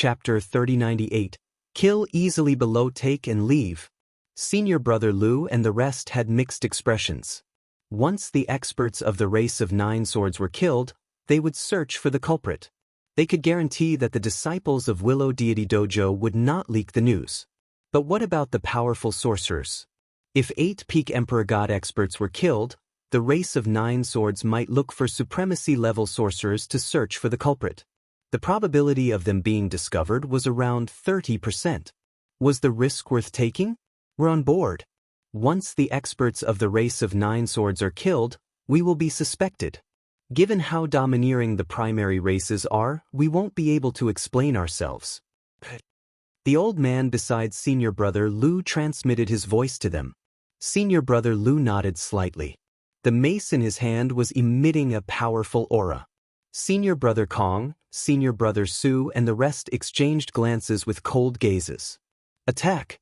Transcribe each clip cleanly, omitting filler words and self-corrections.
Chapter 3098. Kill easily below take and leave. Senior brother Lu and the rest had mixed expressions. Once the experts of the race of 9 swords were killed, they would search for the culprit. They could guarantee that the disciples of Willow Deity Dojo would not leak the news. But what about the powerful sorcerers? If 8 Peak Emperor God experts were killed, the race of 9 swords might look for supremacy-level sorcerers to search for the culprit. The probability of them being discovered was around 30%. Was the risk worth taking? We're on board. Once the experts of the race of 9 swords are killed, we will be suspected. Given how domineering the primary races are, we won't be able to explain ourselves. The old man beside senior brother Lu transmitted his voice to them. Senior brother Lu nodded slightly. The mace in his hand was emitting a powerful aura. Senior brother Kong, senior brother Su and the rest exchanged glances with cold gazes. Attack!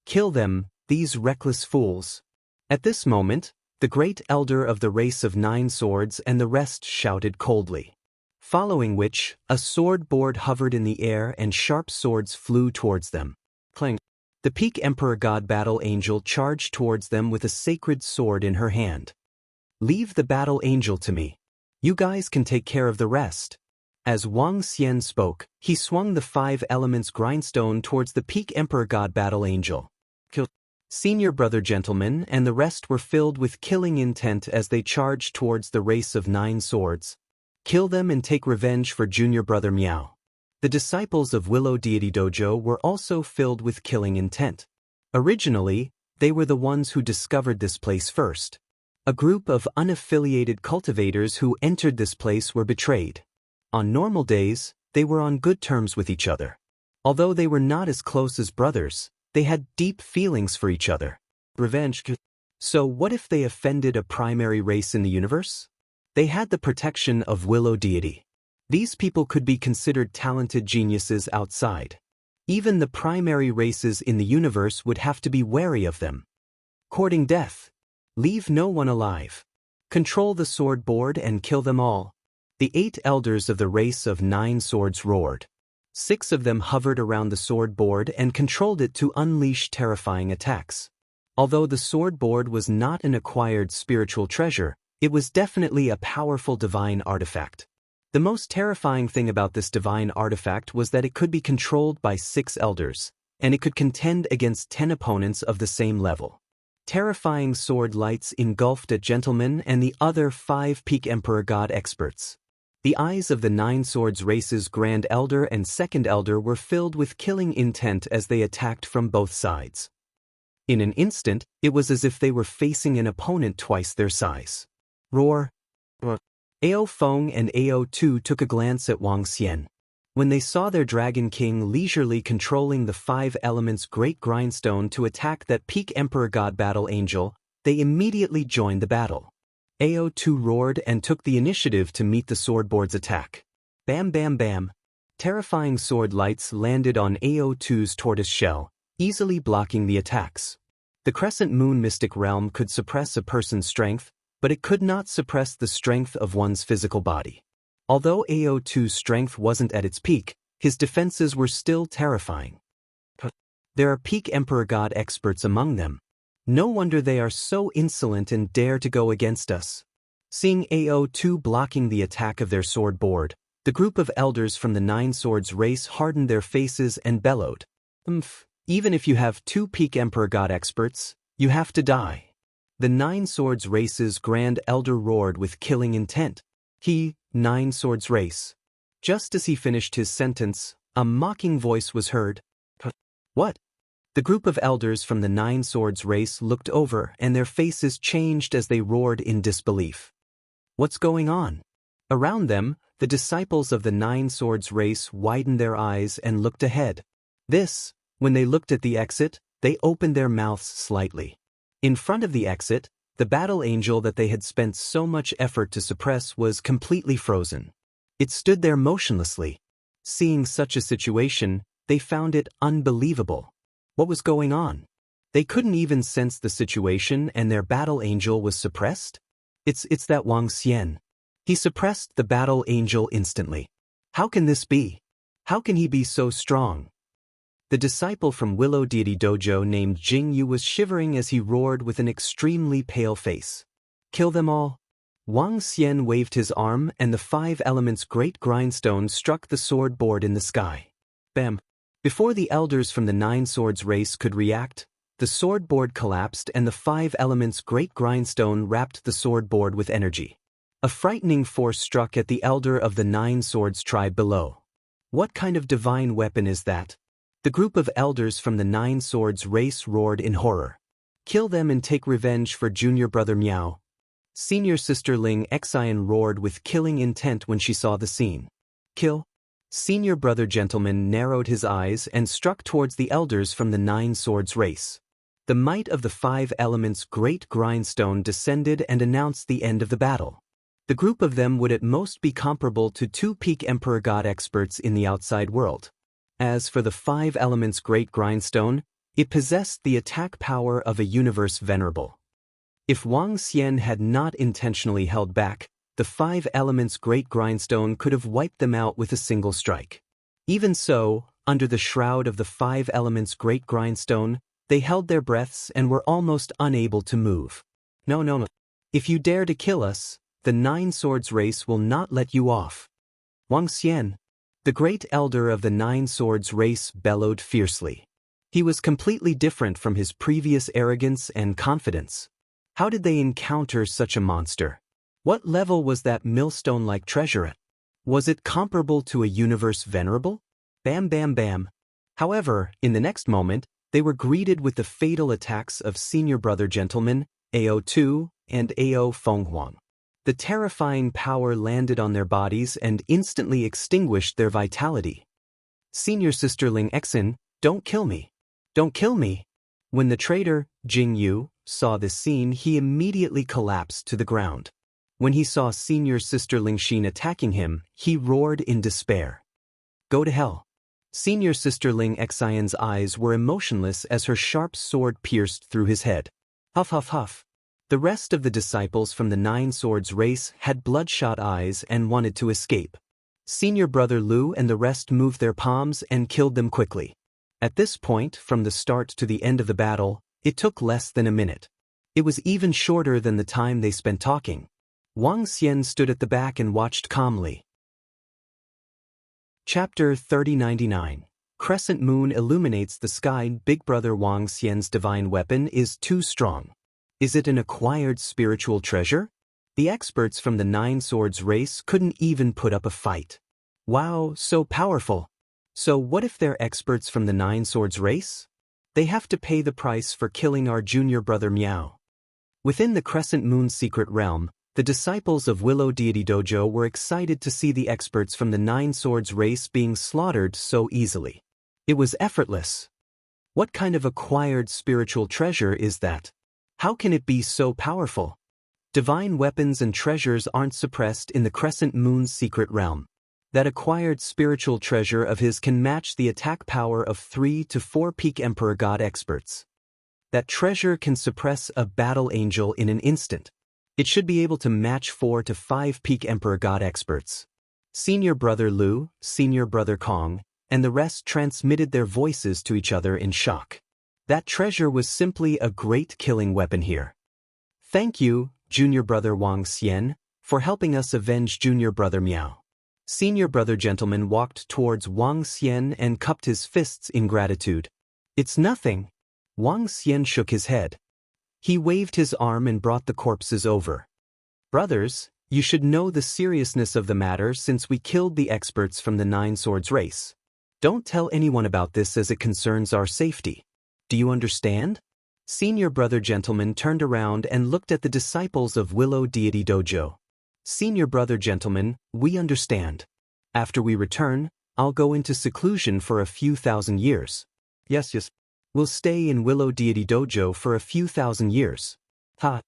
Kill them, these reckless fools. At this moment, the great elder of the race of 9 swords and the rest shouted coldly. Following which, a sword board hovered in the air and sharp swords flew towards them. Clang! The Peak Emperor God Battle Angel charged towards them with a sacred sword in her hand. Leave the Battle Angel to me. You guys can take care of the rest. As Wang Xian spoke, he swung the 5 elements grindstone towards the Peak Emperor God Battle Angel. Kill. Senior brother gentlemen and the rest were filled with killing intent as they charged towards the race of 9 swords. Kill them and take revenge for junior brother Miao. The disciples of Willow Deity Dojo were also filled with killing intent. Originally, they were the ones who discovered this place first. A group of unaffiliated cultivators who entered this place were betrayed. On normal days, they were on good terms with each other. Although they were not as close as brothers, they had deep feelings for each other. Revenge. So what if they offended a primary race in the universe? They had the protection of Willow Deity. These people could be considered talented geniuses outside. Even the primary races in the universe would have to be wary of them. Courting death. Leave no one alive. Control the sword board and kill them all. The 8 elders of the race of 9 swords roared. 6 of them hovered around the sword board and controlled it to unleash terrifying attacks. Although the sword board was not an acquired spiritual treasure, it was definitely a powerful divine artifact. The most terrifying thing about this divine artifact was that it could be controlled by 6 elders, and it could contend against 10 opponents of the same level. Terrifying sword lights engulfed a gentleman and the other 5 Peak Emperor God experts. The eyes of the 9 swords race's Grand Elder and Second Elder were filled with killing intent as they attacked from both sides. In an instant, it was as if they were facing an opponent twice their size. Roar! Ao Feng and Ao Tu took a glance at Wang Xian. When they saw their Dragon King leisurely controlling the 5 elements Great Grindstone to attack that Peak Emperor God Battle Angel, they immediately joined the battle. Ao Tu roared and took the initiative to meet the sword board's attack. Bam bam bam. Terrifying sword lights landed on Ao Tu's tortoise shell, easily blocking the attacks. The Crescent Moon Mystic Realm could suppress a person's strength, but it could not suppress the strength of one's physical body. Although Ao Tu's strength wasn't at its peak, his defenses were still terrifying. There are Peak Emperor God experts among them. No wonder they are so insolent and dare to go against us. Seeing Ao Tu blocking the attack of their sword board, the group of elders from the 9 swords race hardened their faces and bellowed. Even if you have 2 Peak Emperor God experts, you have to die. The 9 swords race's Grand Elder roared with killing intent. 9 swords race. Just as he finished his sentence, a mocking voice was heard. What? The group of elders from the 9 swords race looked over and their faces changed as they roared in disbelief. What's going on? Around them, the disciples of the 9 swords race widened their eyes and looked ahead. When they looked at the exit, they opened their mouths slightly. In front of the exit, the battle angel that they had spent so much effort to suppress was completely frozen. It stood there motionlessly. Seeing such a situation, they found it unbelievable. What was going on? They couldn't even sense the situation and their battle angel was suppressed? It's that Wang Xian. He suppressed the battle angel instantly. How can this be? How can he be so strong? The disciple from Willow Deity Dojo named Jing Yu was shivering as he roared with an extremely pale face. Kill them all? Wang Xian waved his arm and the 5 elements great grindstone struck the sword board in the sky. Bam! Before the elders from the 9 swords race could react, the sword board collapsed and the 5 elements great grindstone wrapped the sword board with energy. A frightening force struck at the elder of the 9 swords tribe below. What kind of divine weapon is that? The group of elders from the 9 swords race roared in horror. Kill them and take revenge for junior brother Miao. Senior sister Ling Xian roared with killing intent when she saw the scene. Kill? Senior brother gentleman narrowed his eyes and struck towards the elders from the 9 swords race. The might of the 5 elements great grindstone descended and announced the end of the battle. The group of them would at most be comparable to 2 peak emperor god experts in the outside world. As for the 5 elements great grindstone, it possessed the attack power of a universe venerable. If Wang Xian had not intentionally held back, the 5 elements great grindstone could have wiped them out with a single strike. Even so, under the shroud of the 5 elements great grindstone, they held their breaths and were almost unable to move. No. If you dare to kill us, the 9 swords race will not let you off. Wang Xian, the great elder of the 9 swords race, bellowed fiercely. He was completely different from his previous arrogance and confidence. How did they encounter such a monster? What level was that millstone-like treasure at? Was it comparable to a universe venerable? Bam bam bam. However, in the next moment, they were greeted with the fatal attacks of senior brother gentlemen, AO2 and AO Fenghuang. The terrifying power landed on their bodies and instantly extinguished their vitality. Senior sister Ling Xian, don't kill me. Don't kill me. When the traitor, Jing Yu, saw this scene, he immediately collapsed to the ground. When he saw senior sister Ling Xin attacking him, he roared in despair. Go to hell. Senior sister Ling Xian's eyes were emotionless as her sharp sword pierced through his head. Huff huff huff. The rest of the disciples from the 9 swords race had bloodshot eyes and wanted to escape. Senior brother Lu and the rest moved their palms and killed them quickly. At this point, from the start to the end of the battle, it took less than a minute. It was even shorter than the time they spent talking. Wang Xian stood at the back and watched calmly. Chapter 3099. Crescent Moon illuminates the sky. Big brother Wang Xian's divine weapon is too strong. Is it an acquired spiritual treasure? The experts from the 9 swords race couldn't even put up a fight. Wow, so powerful. So what if they're experts from the 9 swords race? They have to pay the price for killing our junior brother Miao. Within the Crescent Moon secret realm, the disciples of Willow Deity Dojo were excited to see the experts from the 9 swords race being slaughtered so easily. It was effortless. What kind of acquired spiritual treasure is that? How can it be so powerful? Divine weapons and treasures aren't suppressed in the Crescent Moon's secret realm. That acquired spiritual treasure of his can match the attack power of 3 to 4 peak emperor god experts. That treasure can suppress a battle angel in an instant. It should be able to match 4 to 5 peak emperor god experts. Senior brother Lu, senior brother Kong, and the rest transmitted their voices to each other in shock. That treasure was simply a great killing weapon here. Thank you, junior brother Wang Xian, for helping us avenge junior brother Miao. Senior brother gentleman walked towards Wang Xian and cupped his fists in gratitude. It's nothing. Wang Xian shook his head. He waved his arm and brought the corpses over. Brothers, you should know the seriousness of the matter since we killed the experts from the 9 swords race. Don't tell anyone about this as it concerns our safety. Do you understand? Senior brother gentleman turned around and looked at the disciples of Willow Deity Dojo. Senior brother gentleman, we understand. After we return, I'll go into seclusion for a few thousand years. Yes. We'll stay in Willow Deity Dojo for a few thousand years. Ha!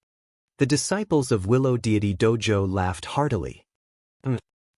The disciples of Willow Deity Dojo laughed heartily.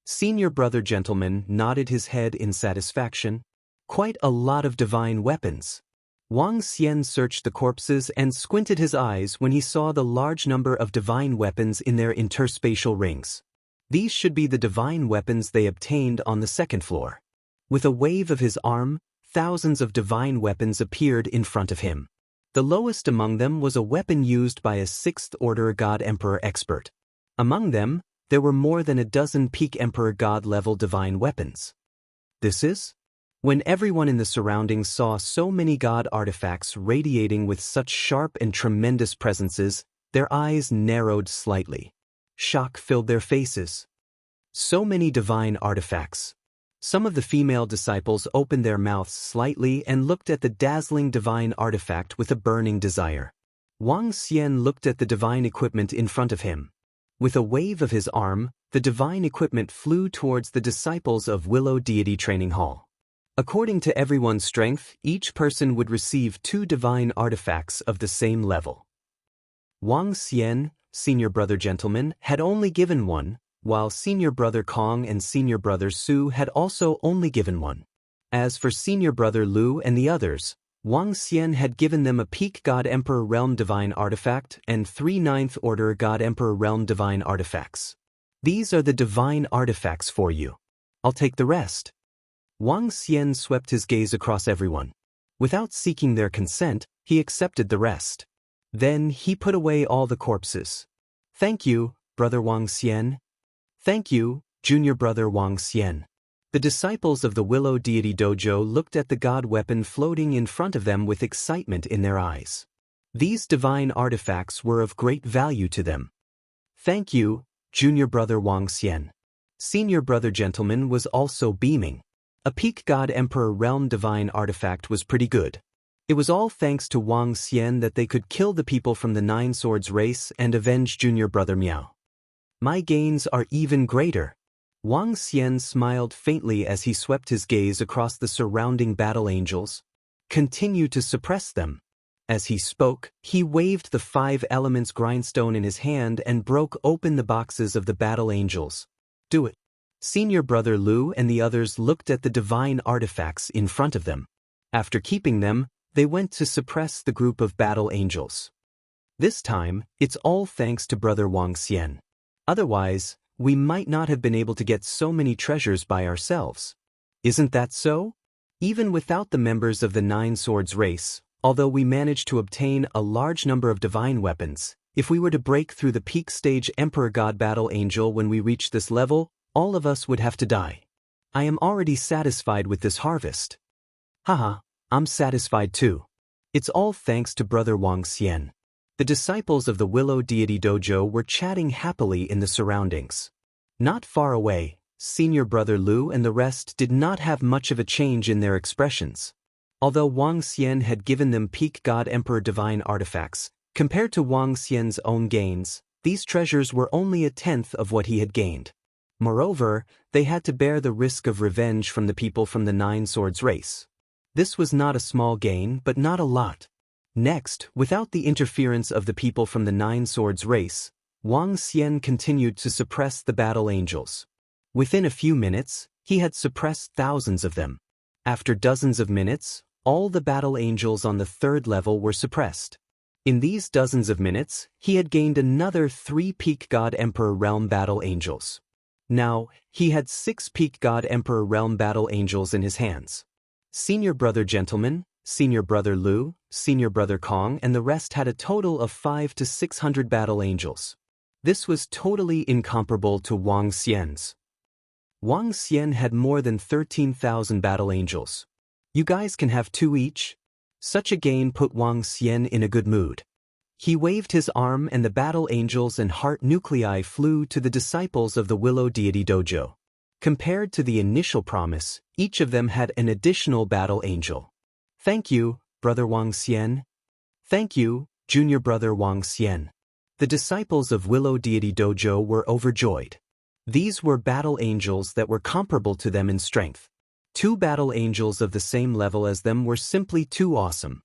Senior brother gentleman nodded his head in satisfaction. Quite a lot of divine weapons. Wang Xian searched the corpses and squinted his eyes when he saw the large number of divine weapons in their interspatial rings. These should be the divine weapons they obtained on the 2nd floor. With a wave of his arm, thousands of divine weapons appeared in front of him. The lowest among them was a weapon used by a 6th-order God Emperor expert. Among them, there were more than a dozen peak Emperor God-level divine weapons. This is? When everyone in the surroundings saw so many God artifacts radiating with such sharp and tremendous presences, their eyes narrowed slightly. Shock filled their faces. So many divine artifacts. Some of the female disciples opened their mouths slightly and looked at the dazzling divine artifact with a burning desire. Wang Xian looked at the divine equipment in front of him. With a wave of his arm, the divine equipment flew towards the disciples of Willow Deity Training Hall. According to everyone's strength, each person would receive 2 divine artifacts of the same level. Wang Xian, senior brother gentleman, had only given 1, while senior brother Kong and senior brother Su had also only given 1. As for senior brother Lu and the others, Wang Xian had given them a peak God Emperor Realm Divine Artifact and 3 9th-order God Emperor Realm Divine Artifacts. These are the divine artifacts for you. I'll take the rest. Wang Xian swept his gaze across everyone. Without seeking their consent, he accepted the rest. Then he put away all the corpses. Thank you, brother Wang Xian. Thank you, junior brother Wang Xian. The disciples of the Willow Deity Dojo looked at the god weapon floating in front of them with excitement in their eyes. These divine artifacts were of great value to them. Thank you, junior brother Wang Xian. Senior brother gentleman was also beaming. A peak God Emperor Realm Divine Artifact was pretty good. It was all thanks to Wang Xian that they could kill the people from the 9 Swords race and avenge junior brother Miao. My gains are even greater. Wang Xian smiled faintly as he swept his gaze across the surrounding battle angels. Continue to suppress them. As he spoke, he waved the 5 elements grindstone in his hand and broke open the boxes of the battle angels. Do it. Senior brother Lu and the others looked at the divine artifacts in front of them. After keeping them, they went to suppress the group of battle angels. This time, it's all thanks to brother Wang Xian. Otherwise, we might not have been able to get so many treasures by ourselves. Isn't that so? Even without the members of the 9 Swords race, although we managed to obtain a large number of divine weapons, if we were to break through the peak stage Emperor God Battle Angel when we reach this level, all of us would have to die. I am already satisfied with this harvest. Haha, I'm satisfied too. It's all thanks to brother Wang Xian. The disciples of the Willow Deity Dojo were chatting happily in the surroundings. Not far away, senior brother Lu and the rest did not have much of a change in their expressions. Although Wang Xian had given them peak God Emperor divine artifacts, compared to Wang Xian's own gains, these treasures were only a 10th of what he had gained. Moreover, they had to bear the risk of revenge from the people from the 9 Swords race. This was not a small gain, but not a lot. Next, without the interference of the people from the 9 Swords race, Wang Xian continued to suppress the battle angels. Within a few minutes, he had suppressed thousands of them. After dozens of minutes, all the battle angels on the 3rd level were suppressed. In these dozens of minutes, he had gained another 3 peak God Emperor Realm battle angels. Now, he had 6 peak God Emperor Realm battle angels in his hands. Senior brother gentleman, senior brother Lu, senior brother Kong and the rest had a total of 500 to 600 battle angels. This was totally incomparable to Wang Xian's. Wang Xian had more than 13,000 battle angels. You guys can have 2 each. Such a gain put Wang Xian in a good mood. He waved his arm and the battle angels and heart nuclei flew to the disciples of the Willow Deity Dojo. Compared to the initial promise, each of them had an additional battle angel. Thank you, brother Wang Xian. Thank you, junior brother Wang Xian. The disciples of Willow Deity Dojo were overjoyed. These were battle angels that were comparable to them in strength. 2 battle angels of the same level as them were simply too awesome.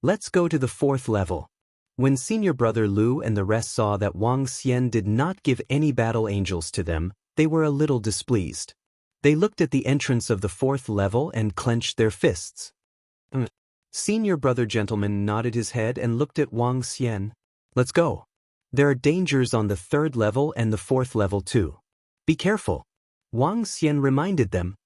Let's go to the 4th level. When senior brother Lu and the rest saw that Wang Xian did not give any battle angels to them, they were a little displeased. They looked at the entrance of the 4th level and clenched their fists. Senior brother gentleman nodded his head and looked at Wang Xian. Let's go. There are dangers on the 3rd level and the 4th level too. Be careful. Wang Xian reminded them.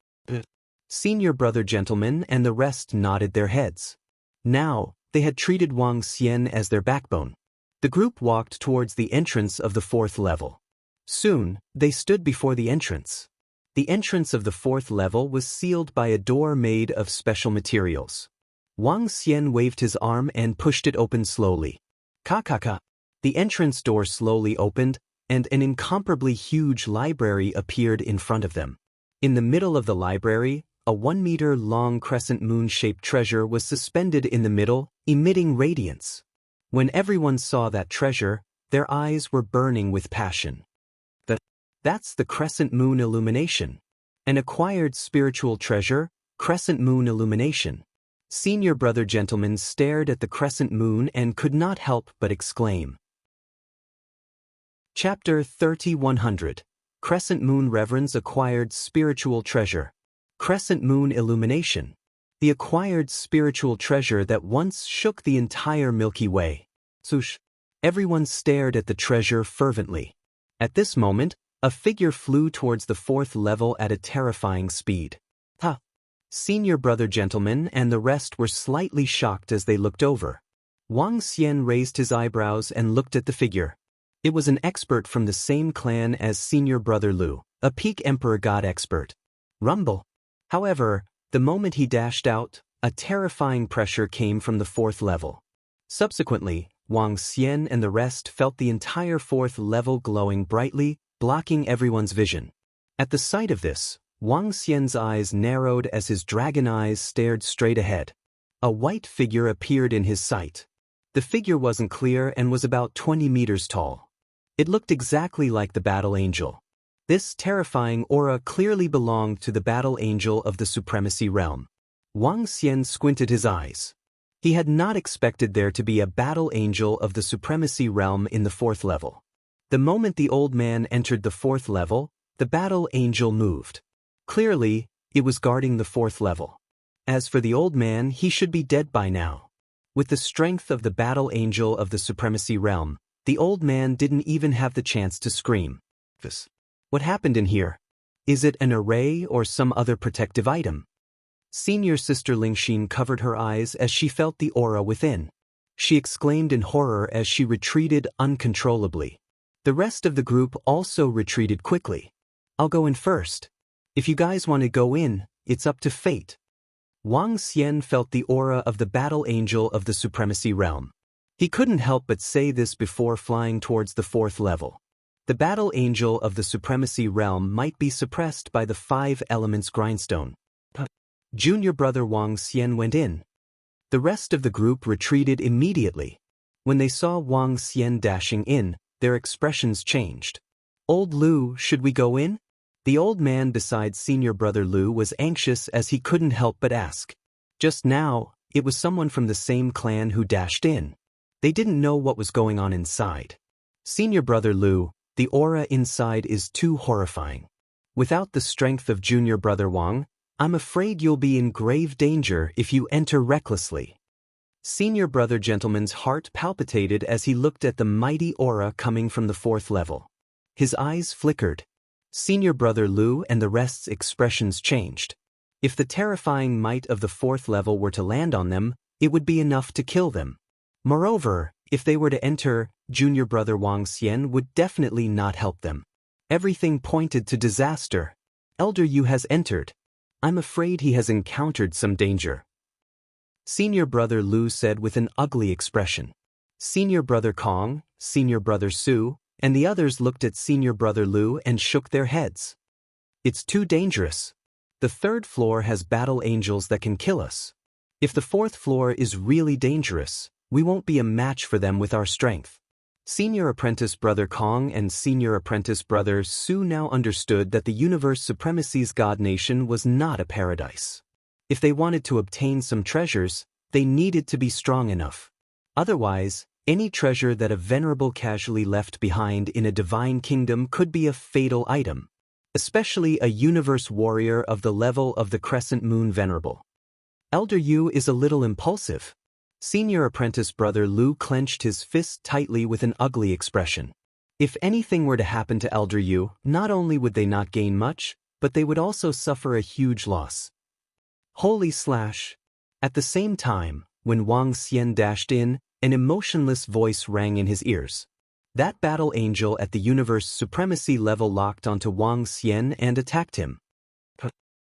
Senior brother gentleman and the rest nodded their heads. Now, they had treated Wang Xian as their backbone. The group walked towards the entrance of the 4th level. Soon, they stood before the entrance. The entrance of the 4th level was sealed by a door made of special materials. Wang Xian waved his arm and pushed it open slowly. Ka. The entrance door slowly opened, and an incomparably huge library appeared in front of them. In the middle of the library, a 1-meter-long crescent moon-shaped treasure was suspended in the middle, emitting radiance. When everyone saw that treasure, their eyes were burning with passion. That's the crescent moon illumination. An acquired spiritual treasure, crescent moon illumination. Senior brother gentleman stared at the crescent moon and could not help but exclaim. Chapter 3100. Crescent Moon Reverend's Acquired Spiritual Treasure. Crescent Moon Illumination. The acquired spiritual treasure that once shook the entire Milky Way. Swoosh. Everyone stared at the treasure fervently. At this moment, a figure flew towards the 4th level at a terrifying speed. Senior brother gentleman and the rest were slightly shocked as they looked over. Wang Xian raised his eyebrows and looked at the figure. It was an expert from the same clan as senior brother Lu, a peak emperor god expert. Rumble. However, the moment he dashed out, a terrifying pressure came from the 4th level. Subsequently, Wang Xian and the rest felt the entire 4th level glowing brightly, blocking everyone's vision. At the sight of this, Wang Xian's eyes narrowed as his dragon eyes stared straight ahead. A white figure appeared in his sight. The figure wasn't clear and was about 20 meters tall. It looked exactly like the battle angel. This terrifying aura clearly belonged to the battle angel of the supremacy realm. Wang Xian squinted his eyes. He had not expected there to be a battle angel of the supremacy realm in the 4th level. The moment the old man entered the 4th level, the battle angel moved. Clearly, it was guarding the 4th level. As for the old man, he should be dead by now. With the strength of the battle angel of the supremacy realm, the old man didn't even have the chance to scream. What happened in here? Is it an array or some other protective item? Senior sister Lingxin covered her eyes as she felt the aura within. She exclaimed in horror as she retreated uncontrollably. The rest of the group also retreated quickly. I'll go in first. If you guys want to go in, it's up to fate. Wang Xian felt the aura of the battle angel of the supremacy realm. He couldn't help but say this before flying towards the 4th level. The battle angel of the supremacy realm might be suppressed by the 5 elements grindstone. Junior brother Wang Xian went in. The rest of the group retreated immediately. When they saw Wang Xian dashing in, their expressions changed. Old Lu, should we go in? The old man beside senior brother Lu was anxious as he couldn't help but ask. Just now, it was someone from the same clan who dashed in. They didn't know what was going on inside. Senior brother Lu, the aura inside is too horrifying. Without the strength of junior brother Wang, I'm afraid you'll be in grave danger if you enter recklessly. Senior brother gentleman's heart palpitated as he looked at the mighty aura coming from the 4th level. His eyes flickered. Senior brother Lu and the rest's expressions changed. If the terrifying might of the 4th level were to land on them, it would be enough to kill them. Moreover, if they were to enter, junior brother Wang Xian would definitely not help them. Everything pointed to disaster. Elder Yu has entered. I'm afraid he has encountered some danger. Senior brother Lu said with an ugly expression. Senior brother Kong, senior brother Su, and the others looked at senior brother Lu and shook their heads. It's too dangerous. The 3rd floor has battle angels that can kill us. If the 4th floor is really dangerous, we won't be a match for them with our strength. Senior apprentice brother Kong and senior apprentice brother Su now understood that the universe supremacy's god nation was not a paradise. If they wanted to obtain some treasures, they needed to be strong enough. Otherwise, any treasure that a venerable casually left behind in a divine kingdom could be a fatal item, especially a universe warrior of the level of the Crescent Moon Venerable. Elder Yu is a little impulsive. Senior apprentice brother Lu clenched his fist tightly with an ugly expression. If anything were to happen to Elder Yu, not only would they not gain much, but they would also suffer a huge loss. Holy slash! At the same time, when Wang Xian dashed in, an emotionless voice rang in his ears. That battle angel at the universe supremacy level locked onto Wang Xian and attacked him.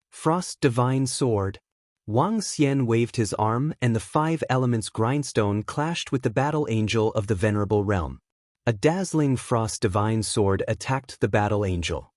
Frost Divine Sword. Wang Xian waved his arm and the 5 elements grindstone clashed with the battle angel of the Venerable Realm. A dazzling Frost Divine Sword attacked the battle angel.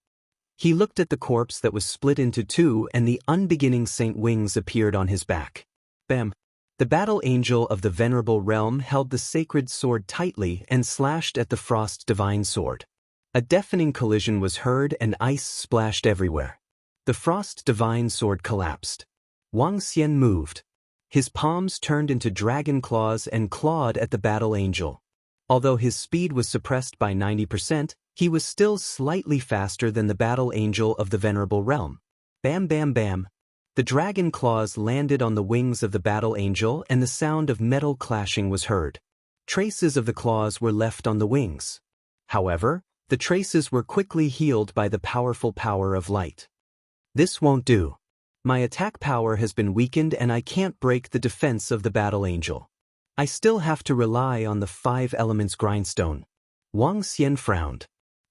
He looked at the corpse that was split into 2 and the unbeginning saint wings appeared on his back. Bam! The battle angel of the Venerable Realm held the sacred sword tightly and slashed at the Frost Divine Sword. A deafening collision was heard and ice splashed everywhere. The Frost Divine Sword collapsed. Wang Xian moved. His palms turned into dragon claws and clawed at the battle angel. Although his speed was suppressed by 90%, he was still slightly faster than the battle angel of the Venerable Realm. Bam bam bam. The dragon claws landed on the wings of the battle angel and the sound of metal clashing was heard. Traces of the claws were left on the wings. However, the traces were quickly healed by the powerful power of light. This won't do. My attack power has been weakened and I can't break the defense of the battle angel. I still have to rely on the 5 elements grindstone. Wang Xian frowned.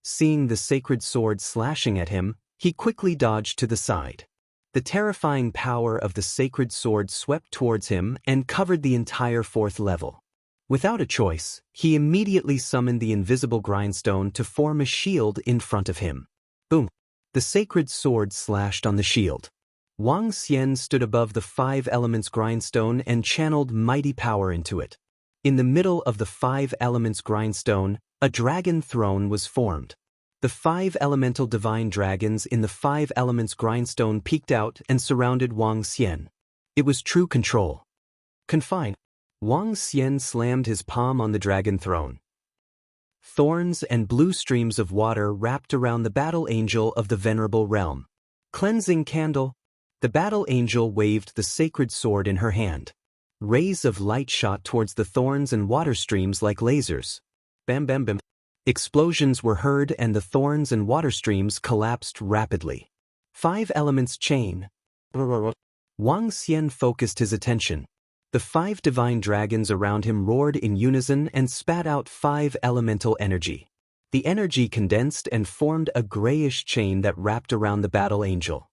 Seeing the sacred sword slashing at him, he quickly dodged to the side. The terrifying power of the sacred sword swept towards him and covered the entire 4th level. Without a choice, he immediately summoned the invisible grindstone to form a shield in front of him. Boom! The sacred sword slashed on the shield. Wang Xian stood above the 5 elements grindstone and channeled mighty power into it. In the middle of the 5 elements grindstone, a dragon throne was formed. The 5 elemental divine dragons in the 5 elements grindstone peeked out and surrounded Wang Xian. It was true control. Confine. Wang Xian slammed his palm on the dragon throne. Thorns and blue streams of water wrapped around the battle angel of the Venerable Realm. Cleansing candle. The battle angel waved the sacred sword in her hand. Rays of light shot towards the thorns and water streams like lasers. Bam bam bam. Explosions were heard and the thorns and water streams collapsed rapidly. 5 elements chain. Wang Xian focused his attention. The 5 divine dragons around him roared in unison and spat out 5 elemental energy. The energy condensed and formed a grayish chain that wrapped around the battle angel.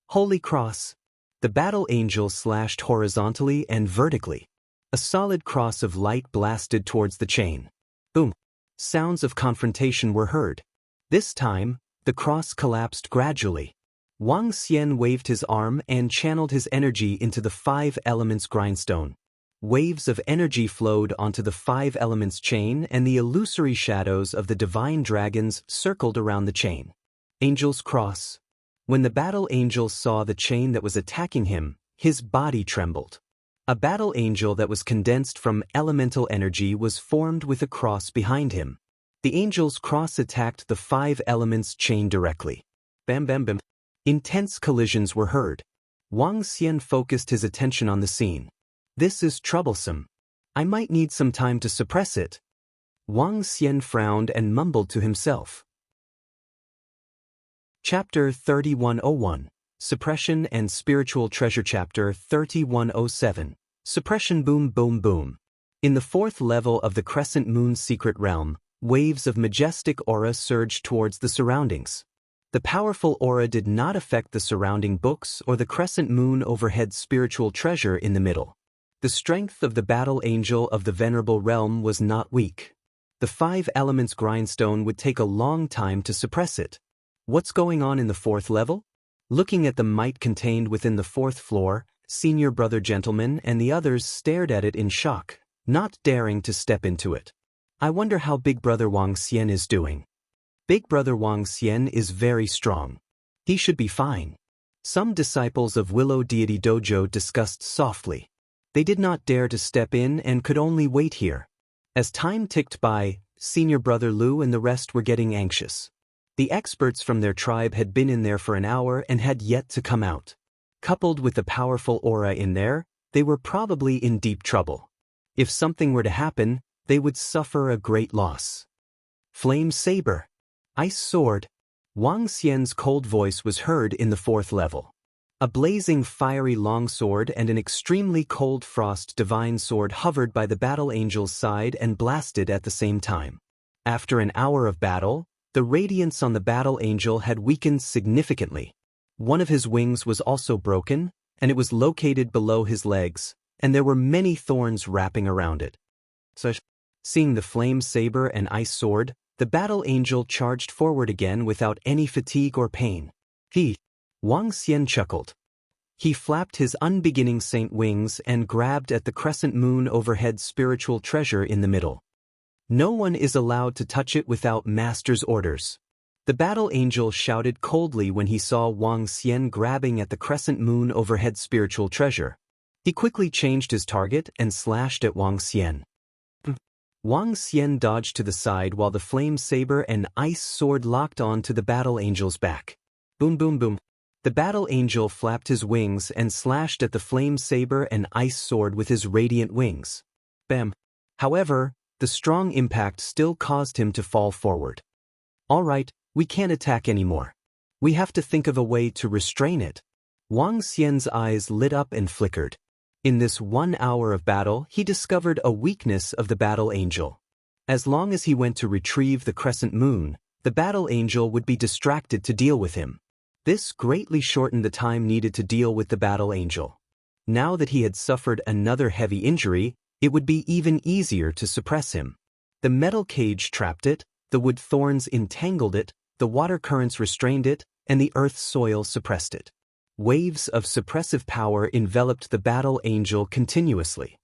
Holy cross! The battle angel slashed horizontally and vertically. A solid cross of light blasted towards the chain. Boom! Sounds of confrontation were heard. This time, the cross collapsed gradually. Wang Xian waved his arm and channeled his energy into the 5 elements grindstone. Waves of energy flowed onto the 5 elements chain and the illusory shadows of the divine dragons circled around the chain. Angel's cross. When the battle angel saw the chain that was attacking him, his body trembled. A battle angel that was condensed from elemental energy was formed with a cross behind him. The angel's cross attacked the 5 elements chain directly. Bam bam bam. Intense collisions were heard. Wang Xian focused his attention on the scene. This is troublesome. I might need some time to suppress it. Wang Xian frowned and mumbled to himself. Chapter 3101. Suppression and Spiritual Treasure. Chapter 3107. Suppression. Boom boom boom. In the 4th level of the Crescent Moon's secret realm, waves of majestic aura surged towards the surroundings. The powerful aura did not affect the surrounding books or the Crescent Moon overhead spiritual treasure in the middle. The strength of the battle angel of the Venerable Realm was not weak. The 5 elements grindstone would take a long time to suppress it. What's going on in the 4th level? Looking at the might contained within the 4th floor, Senior Brother Gentleman and the others stared at it in shock, not daring to step into it. I wonder how Big Brother Wang Xian is doing. Big Brother Wang Xian is very strong. He should be fine. Some disciples of Willow Deity Dojo discussed softly. They did not dare to step in and could only wait here. As time ticked by, Senior Brother Lu and the rest were getting anxious. The experts from their tribe had been in there for an hour and had yet to come out. Coupled with the powerful aura in there, they were probably in deep trouble. If something were to happen, they would suffer a great loss. Flame Saber. Ice Sword. Wang Xian's cold voice was heard in the 4th level. A blazing fiery longsword and an extremely cold frost divine sword hovered by the battle angel's side and blasted at the same time. After an hour of battle, the radiance on the battle angel had weakened significantly. One of his wings was also broken, and it was located below his legs, and there were many thorns wrapping around it. Seeing the flame saber and ice sword, the battle angel charged forward again without any fatigue or pain. Wang Xian chuckled. He flapped his unbeginning saint wings and grabbed at the crescent moon overhead spiritual treasure in the middle. No one is allowed to touch it without master's orders. The battle angel shouted coldly when he saw Wang Xian grabbing at the crescent moon overhead spiritual treasure. He quickly changed his target and slashed at Wang Xian. Wang Xian dodged to the side while the flame saber and ice sword locked on to the battle angel's back. Boom boom boom. The battle angel flapped his wings and slashed at the flame saber and ice sword with his radiant wings. Bam. However, the strong impact still caused him to fall forward. All right, we can't attack anymore. We have to think of a way to restrain it. Wang Xian's eyes lit up and flickered. In this 1 hour of battle, he discovered a weakness of the battle angel. As long as he went to retrieve the crescent moon, the battle angel would be distracted to deal with him. This greatly shortened the time needed to deal with the battle angel. Now that he had suffered another heavy injury, it would be even easier to suppress him. The metal cage trapped it, the wood thorns entangled it, the water currents restrained it, and the earth's soil suppressed it. Waves of suppressive power enveloped the battle angel continuously.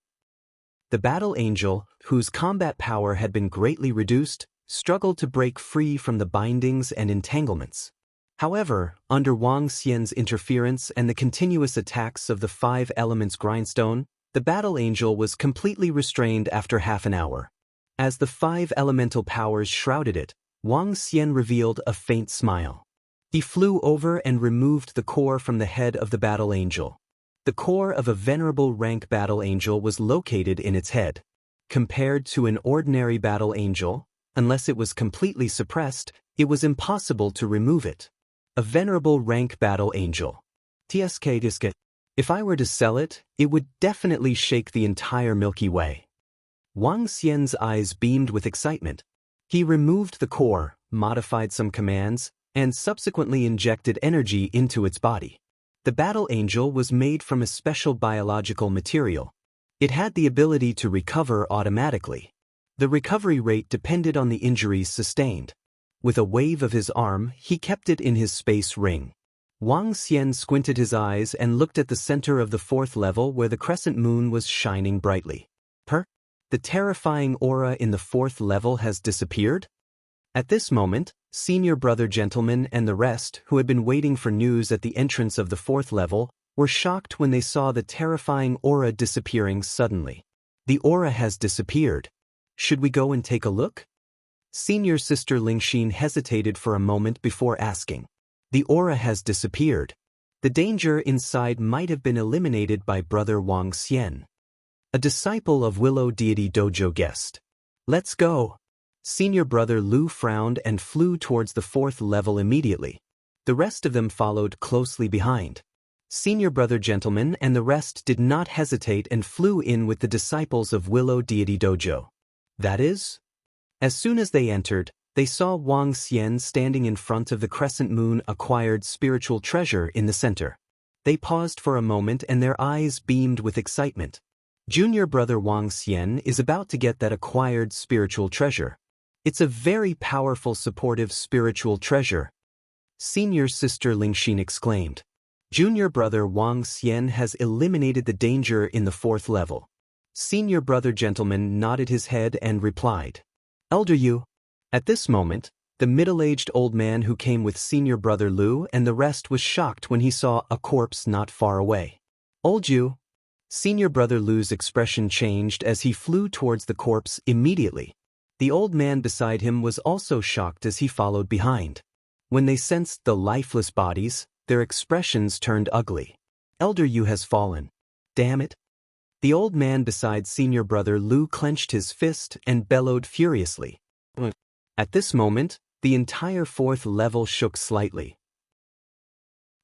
The battle angel, whose combat power had been greatly reduced, struggled to break free from the bindings and entanglements. However, under Wang Xian's interference and the continuous attacks of the 5 elements grindstone, the battle angel was completely restrained after half an hour. As the 5 elemental powers shrouded it, Wang Xian revealed a faint smile. He flew over and removed the core from the head of the battle angel. The core of a venerable rank battle angel was located in its head. Compared to an ordinary battle angel, unless it was completely suppressed, it was impossible to remove it. A venerable rank battle angel. If I were to sell it, it would definitely shake the entire Milky Way. Wang Xian's eyes beamed with excitement. He removed the core, modified some commands, and subsequently injected energy into its body. The battle angel was made from a special biological material. It had the ability to recover automatically. The recovery rate depended on the injuries sustained. With a wave of his arm, he kept it in his space ring. Wang Xian squinted his eyes and looked at the center of the 4th level where the crescent moon was shining brightly. The terrifying aura in the 4th level has disappeared? At this moment, senior brother gentleman and the rest, who had been waiting for news at the entrance of the 4th level, were shocked when they saw the terrifying aura disappearing suddenly. The aura has disappeared. Should we go and take a look? Senior sister Lingxin hesitated for a moment before asking. The aura has disappeared. The danger inside might have been eliminated by brother Wang Xian. A disciple of Willow Deity Dojo guessed. Let's go. Senior brother Lu frowned and flew towards the 4th level immediately. The rest of them followed closely behind. Senior brother gentleman and the rest did not hesitate and flew in with the disciples of Willow Deity Dojo. That is? As soon as they entered, they saw Wang Xian standing in front of the crescent moon acquired spiritual treasure in the center. They paused for a moment and their eyes beamed with excitement. Junior brother Wang Xian is about to get that acquired spiritual treasure. It's a very powerful supportive spiritual treasure. Senior sister Lingxin exclaimed. Junior brother Wang Xian has eliminated the danger in the 4th level. Senior brother gentleman nodded his head and replied. Elder Yu. At this moment, the middle-aged old man who came with senior brother Lu and the rest was shocked when he saw a corpse not far away. Old Yu. Senior brother Lu's expression changed as he flew towards the corpse immediately. The old man beside him was also shocked as he followed behind. When they sensed the lifeless bodies, their expressions turned ugly. Elder Yu has fallen. Damn it. The old man beside senior brother Lu clenched his fist and bellowed furiously. At this moment, the entire 4th level shook slightly.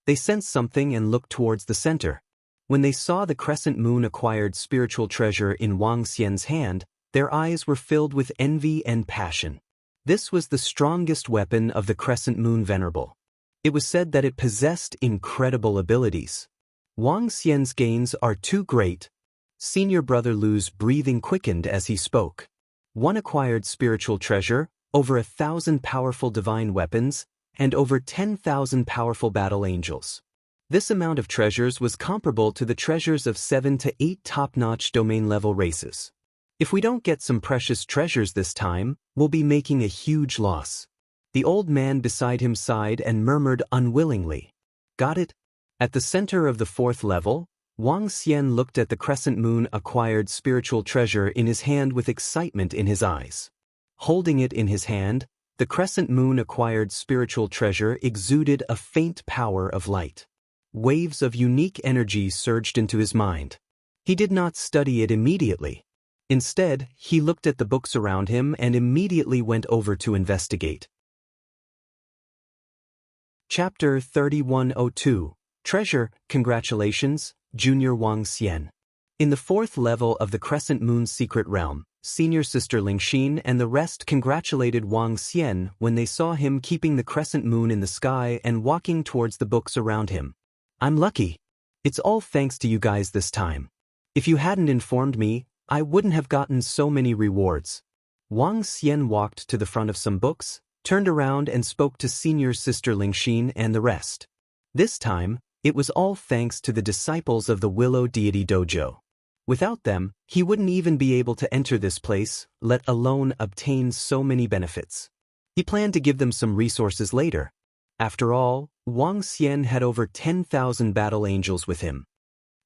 They sensed something and looked towards the center. When they saw the crescent moon acquired spiritual treasure in Wang Xian's hand, their eyes were filled with envy and passion. This was the strongest weapon of the crescent moon venerable. It was said that it possessed incredible abilities. Wang Xian's gains are too great. Senior brother Lu's breathing quickened as he spoke. One acquired spiritual treasure, over 1,000 powerful divine weapons, and over 10,000 powerful battle angels. This amount of treasures was comparable to the treasures of 7 to 8 top-notch domain-level races. If we don't get some precious treasures this time, we'll be making a huge loss. The old man beside him sighed and murmured unwillingly. Got it? At the center of the 4th level, Wang Xian looked at the crescent moon acquired spiritual treasure in his hand with excitement in his eyes. Holding it in his hand, the crescent moon acquired spiritual treasure exuded a faint power of light. Waves of unique energy surged into his mind. He did not study it immediately. Instead, he looked at the books around him and immediately went over to investigate. Chapter 3102. Treasure, Congratulations, Junior Wang Xian. In the 4th level of the Crescent Moon's secret realm, senior sister Lingxin and the rest congratulated Wang Xian when they saw him keeping the crescent moon in the sky and walking towards the books around him. I'm lucky. It's all thanks to you guys this time. If you hadn't informed me, I wouldn't have gotten so many rewards. Wang Xian walked to the front of some books, turned around and spoke to senior sister Lingxin and the rest. This time, it was all thanks to the disciples of the Willow Deity Dojo. Without them, he wouldn't even be able to enter this place, let alone obtain so many benefits. He planned to give them some resources later. After all, Wang Xian had over 10,000 battle angels with him.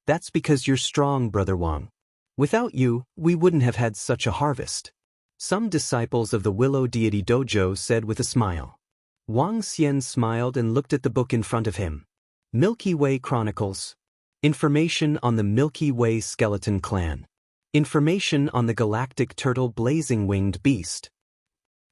That's because you're strong, Brother Wang. Without you, we wouldn't have had such a harvest. Some disciples of the Willow Deity Dojo said with a smile. Wang Xian smiled and looked at the book in front of him. Milky Way Chronicles. Information on the Milky Way Skeleton Clan. Information on the Galactic Turtle Blazing Winged Beast.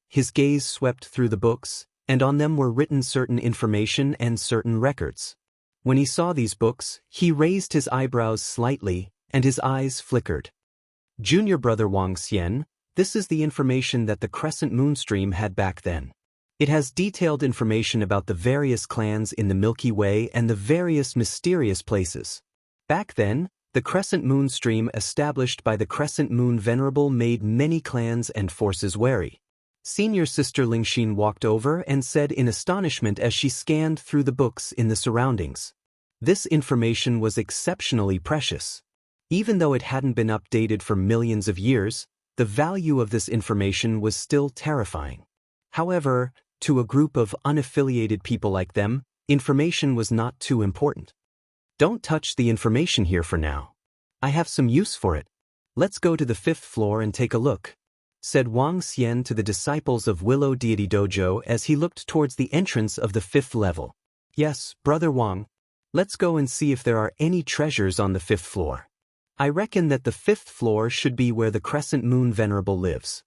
His gaze swept through the books, and on them were written certain information and certain records. When he saw these books, he raised his eyebrows slightly, and his eyes flickered. Junior brother Wang Xian, this is the information that the Crescent Moon Stream had back then. It has detailed information about the various clans in the Milky Way and the various mysterious places. Back then, the Crescent Moon Stream established by the Crescent Moon Venerable made many clans and forces wary. Senior sister Lingxin walked over and said in astonishment as she scanned through the books in the surroundings. This information was exceptionally precious. Even though it hadn't been updated for millions of years, the value of this information was still terrifying. However, to a group of unaffiliated people like them, information was not too important. Don't touch the information here for now. I have some use for it. Let's go to the 5th floor and take a look, said Wang Xian to the disciples of Willow Deity Dojo as he looked towards the entrance of the 5th level. Yes, Brother Wang. Let's go and see if there are any treasures on the 5th floor. I reckon that the 5th floor should be where the Crescent Moon Venerable lives.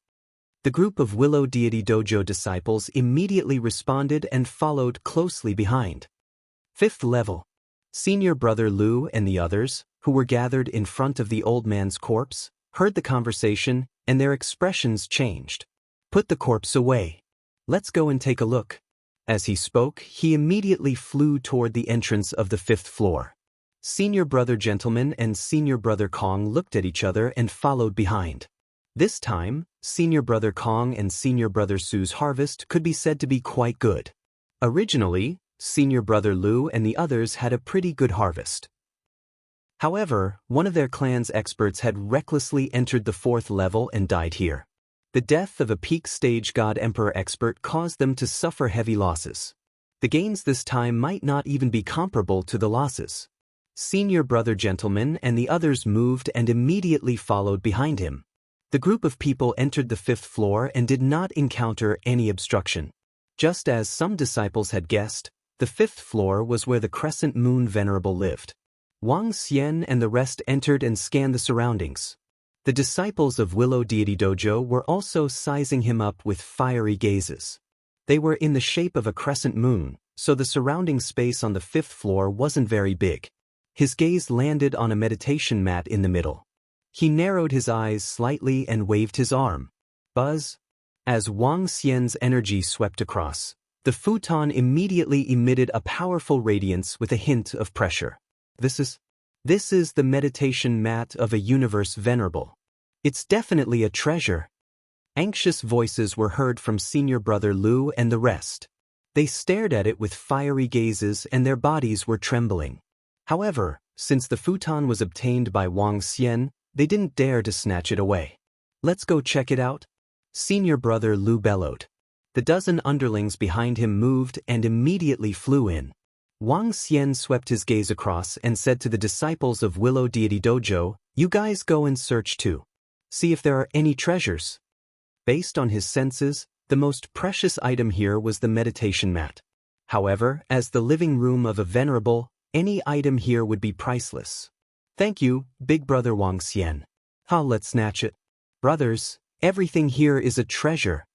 The group of Willow Deity Dojo disciples immediately responded and followed closely behind. 5th level. Senior brother Lu and the others, who were gathered in front of the old man's corpse, heard the conversation, and their expressions changed. Put the corpse away. Let's go and take a look. As he spoke, he immediately flew toward the entrance of the 5th floor. Senior brother Gentleman and senior brother Kong looked at each other and followed behind. This time, senior brother Kong and senior brother Su's harvest could be said to be quite good. Originally, senior brother Lu and the others had a pretty good harvest. However, one of their clan's experts had recklessly entered the 4th level and died here. The death of a peak stage God Emperor expert caused them to suffer heavy losses. The gains this time might not even be comparable to the losses. Senior brother Gentleman and the others moved and immediately followed behind him. The group of people entered the 5th floor and did not encounter any obstruction. Just as some disciples had guessed, the 5th floor was where the Crescent Moon Venerable lived. Wang Xian and the rest entered and scanned the surroundings. The disciples of Willow Deity Dojo were also sizing him up with fiery gazes. They were in the shape of a crescent moon, so the surrounding space on the 5th floor wasn't very big. His gaze landed on a meditation mat in the middle. He narrowed his eyes slightly and waved his arm. Buzz. As Wang Xian's energy swept across, the futon immediately emitted a powerful radiance with a hint of pressure. This is the meditation mat of a universe venerable. It's definitely a treasure. Anxious voices were heard from senior brother Lu and the rest. They stared at it with fiery gazes and their bodies were trembling. However, since the futon was obtained by Wang Xian, they didn't dare to snatch it away. Let's go check it out. Senior brother Lu bellowed. The dozen underlings behind him moved and immediately flew in. Wang Xian swept his gaze across and said to the disciples of Willow Deity Dojo, "You guys go and search too. See if there are any treasures." Based on his senses, the most precious item here was the meditation mat. However, as the living room of a venerable, any item here would be priceless. "Thank you, big brother Wang Xian. Let's snatch it. Brothers, everything here is a treasure."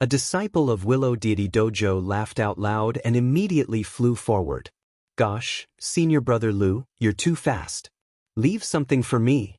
A disciple of Willow Deity Dojo laughed out loud and immediately flew forward. "Gosh, senior brother Lu, you're too fast. Leave something for me."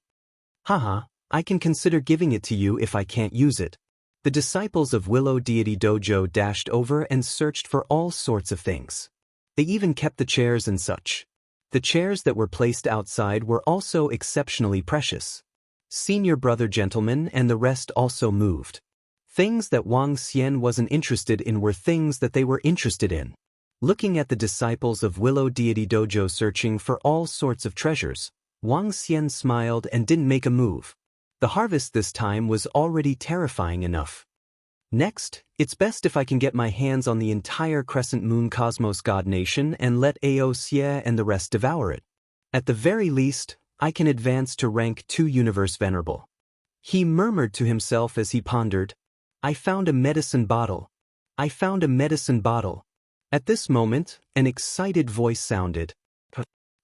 "Haha, I can consider giving it to you if I can't use it." The disciples of Willow Deity Dojo dashed over and searched for all sorts of things. They even kept the chairs and such. The chairs that were placed outside were also exceptionally precious. Senior brother gentleman and the rest also moved. Things that Wang Xian wasn't interested in were things that they were interested in. Looking at the disciples of Willow Deity Dojo searching for all sorts of treasures, Wang Xian smiled and didn't make a move. The harvest this time was already terrifying enough. Next, it's best if I can get my hands on the entire Crescent Moon Cosmos God Nation and let Ao Xie and the rest devour it. At the very least, I can advance to rank 2 Universe Venerable. He murmured to himself as he pondered, "I found a medicine bottle. I found a medicine bottle." At this moment, an excited voice sounded.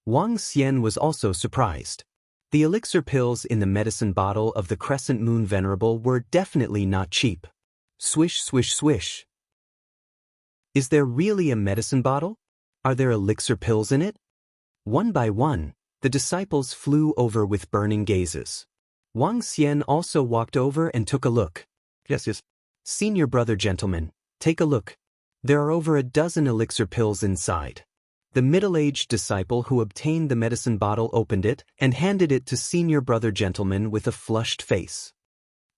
Wang Xian was also surprised. The elixir pills in the medicine bottle of the Crescent Moon Venerable were definitely not cheap. Swish, swish, swish. Is there really a medicine bottle? Are there elixir pills in it? One by one, the disciples flew over with burning gazes. Wang Xian also walked over and took a look. Yes. Senior brother gentlemen, take a look. There are over a dozen elixir pills inside. The middle-aged disciple who obtained the medicine bottle opened it and handed it to senior brother gentleman with a flushed face.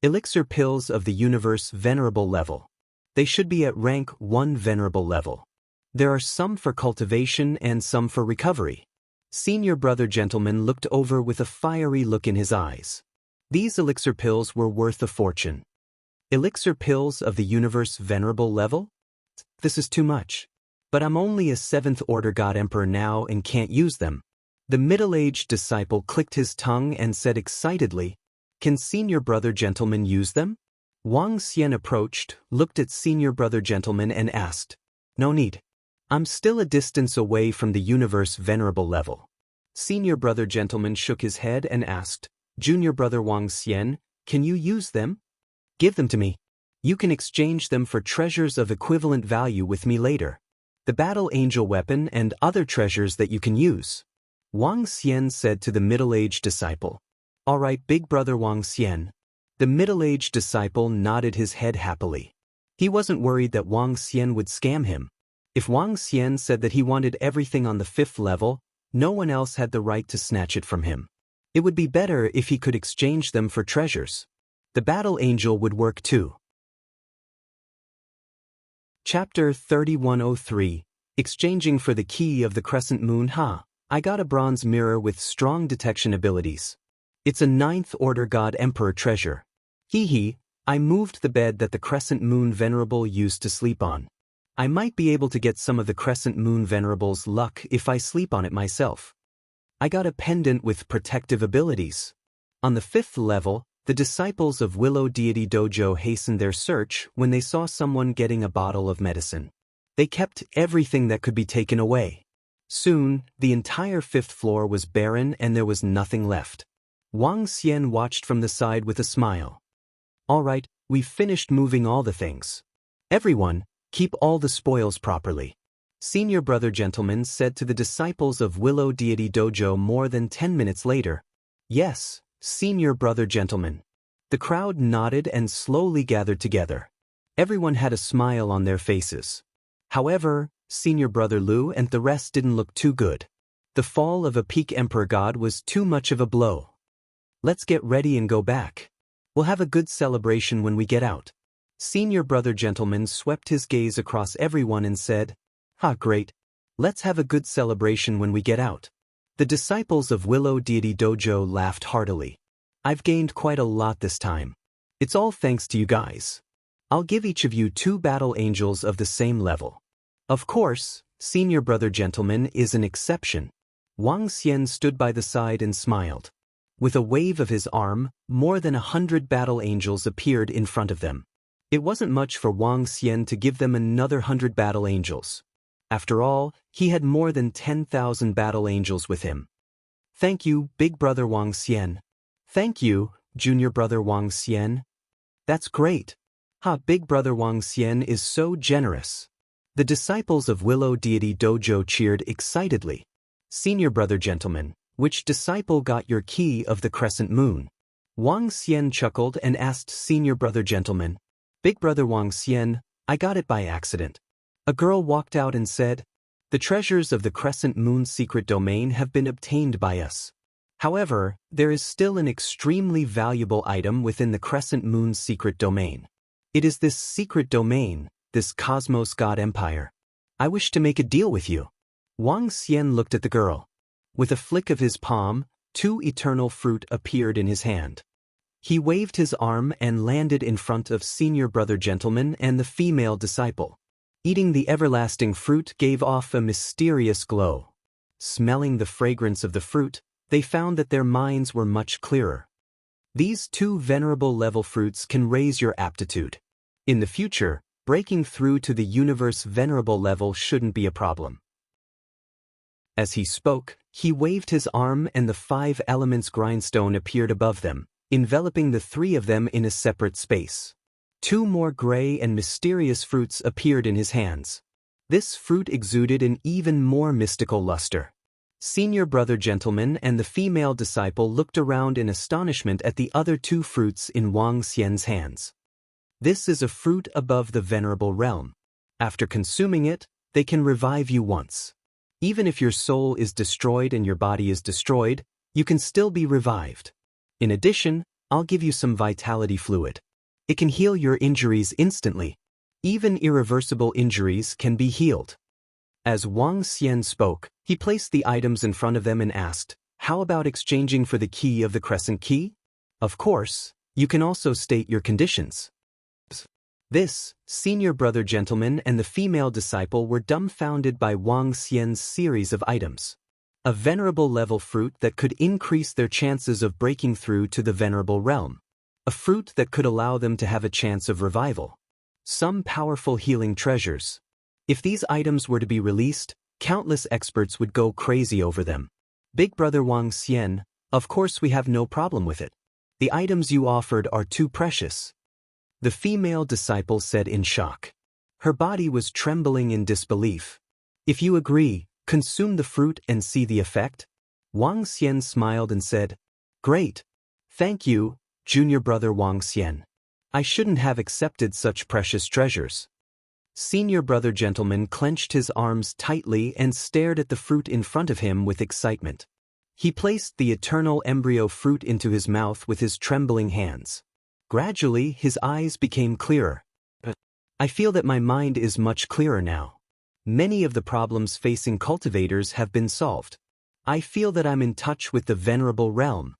Elixir pills of the universe venerable level. They should be at rank 1 venerable level. There are some for cultivation and some for recovery. Senior brother gentleman looked over with a fiery look in his eyes. These elixir pills were worth a fortune. Elixir pills of the universe venerable level? This is too much. But I'm only a 7th order God Emperor now and can't use them. The middle-aged disciple clicked his tongue and said excitedly, "Can senior brother gentleman use them?" Wang Xian approached, looked at senior brother gentleman and asked, "No need. I'm still a distance away from the universe venerable level." Senior brother gentleman shook his head and asked, "Junior brother Wang Xian, can you use them? Give them to me. You can exchange them for treasures of equivalent value with me later. The battle angel weapon and other treasures that you can use." Wang Xian said to the middle-aged disciple. "All right, big brother Wang Xian." The middle-aged disciple nodded his head happily. He wasn't worried that Wang Xian would scam him. If Wang Xian said that he wanted everything on the 5th level, no one else had the right to snatch it from him. It would be better if he could exchange them for treasures. The battle angel would work too. Chapter 3103, Exchanging for the Key of the Crescent Moon. I got a bronze mirror with strong detection abilities. It's a 9th order God Emperor treasure. I moved the bed that the Crescent Moon Venerable used to sleep on. I might be able to get some of the Crescent Moon Venerable's luck if I sleep on it myself. I got a pendant with protective abilities. On the 5th level, the disciples of Willow Deity Dojo hastened their search when they saw someone getting a bottle of medicine. They kept everything that could be taken away. Soon, the entire 5th floor was barren and there was nothing left. Wang Xian watched from the side with a smile. "All right, we've finished moving all the things. Everyone, keep all the spoils properly. Senior brother gentleman said to the disciples of Willow Deity Dojo more than 10 minutes later. Yes, senior brother gentleman. The crowd nodded and slowly gathered together. Everyone had a smile on their faces. However, senior brother Lu and the rest didn't look too good. The fall of a peak emperor god was too much of a blow. Let's get ready and go back. We'll have a good celebration when we get out. Senior brother gentleman swept his gaze across everyone and said, great. Let's have a good celebration when we get out. The disciples of Willow Deity Dojo laughed heartily. I've gained quite a lot this time. It's all thanks to you guys. I'll give each of you 2 battle angels of the same level. Of course, senior brother gentleman is an exception. Wang Xian stood by the side and smiled. With a wave of his arm, more than 100 battle angels appeared in front of them. It wasn't much for Wang Xian to give them another 100 battle angels. After all, he had more than 10,000 battle angels with him. Thank you, big brother Wang Xian. Thank you, junior brother Wang Xian. That's great. Big brother Wang Xian is so generous. The disciples of Willow Deity Dojo cheered excitedly. Senior brother gentleman, which disciple got your key of the crescent moon? Wang Xian chuckled and asked senior brother gentleman. Big brother Wang Xian, I got it by accident. A girl walked out and said, the treasures of the crescent moon's secret domain have been obtained by us. However, there is still an extremely valuable item within the crescent moon's secret domain. It is this secret domain, this Cosmos God Empire. I wish to make a deal with you. Wang Xian looked at the girl. With a flick of his palm, 2 eternal fruit appeared in his hand. He waved his arm and landed in front of senior brother gentleman and the female disciple. Eating the everlasting fruit gave off a mysterious glow. Smelling the fragrance of the fruit, they found that their minds were much clearer. These 2 venerable level fruits can raise your aptitude. In the future, breaking through to the universe venerable level shouldn't be a problem. As he spoke, he waved his arm and the 5 elements grindstone appeared above them, enveloping the 3 of them in a separate space. 2 more gray and mysterious fruits appeared in his hands. This fruit exuded an even more mystical luster. Senior brother gentleman and the female disciple looked around in astonishment at the other 2 fruits in Wang Xian's hands. This is a fruit above the venerable realm. After consuming it, they can revive you once. Even if your soul is destroyed and your body is destroyed, you can still be revived. In addition, I'll give you some vitality fluid. It can heal your injuries instantly. Even irreversible injuries can be healed. As Wang Xian spoke, he placed the items in front of them and asked, how about exchanging for the key of the crescent key? Of course, you can also state your conditions. This, senior brother gentleman and the female disciple were dumbfounded by Wang Xian's series of items. A venerable level fruit that could increase their chances of breaking through to the venerable realm. A fruit that could allow them to have a chance of revival. Some powerful healing treasures. If these items were to be released, countless experts would go crazy over them. Big brother Wang Xian, of course we have no problem with it. The items you offered are too precious. The female disciple said in shock. Her body was trembling in disbelief. If you agree, consume the fruit and see the effect. Wang Xian smiled and said, great. Thank you, junior brother Wang Xian. I shouldn't have accepted such precious treasures. Senior brother gentleman clenched his arms tightly and stared at the fruit in front of him with excitement. He placed the eternal embryo fruit into his mouth with his trembling hands. Gradually, his eyes became clearer. I feel that my mind is much clearer now. Many of the problems facing cultivators have been solved. I feel that I'm in touch with the venerable realm.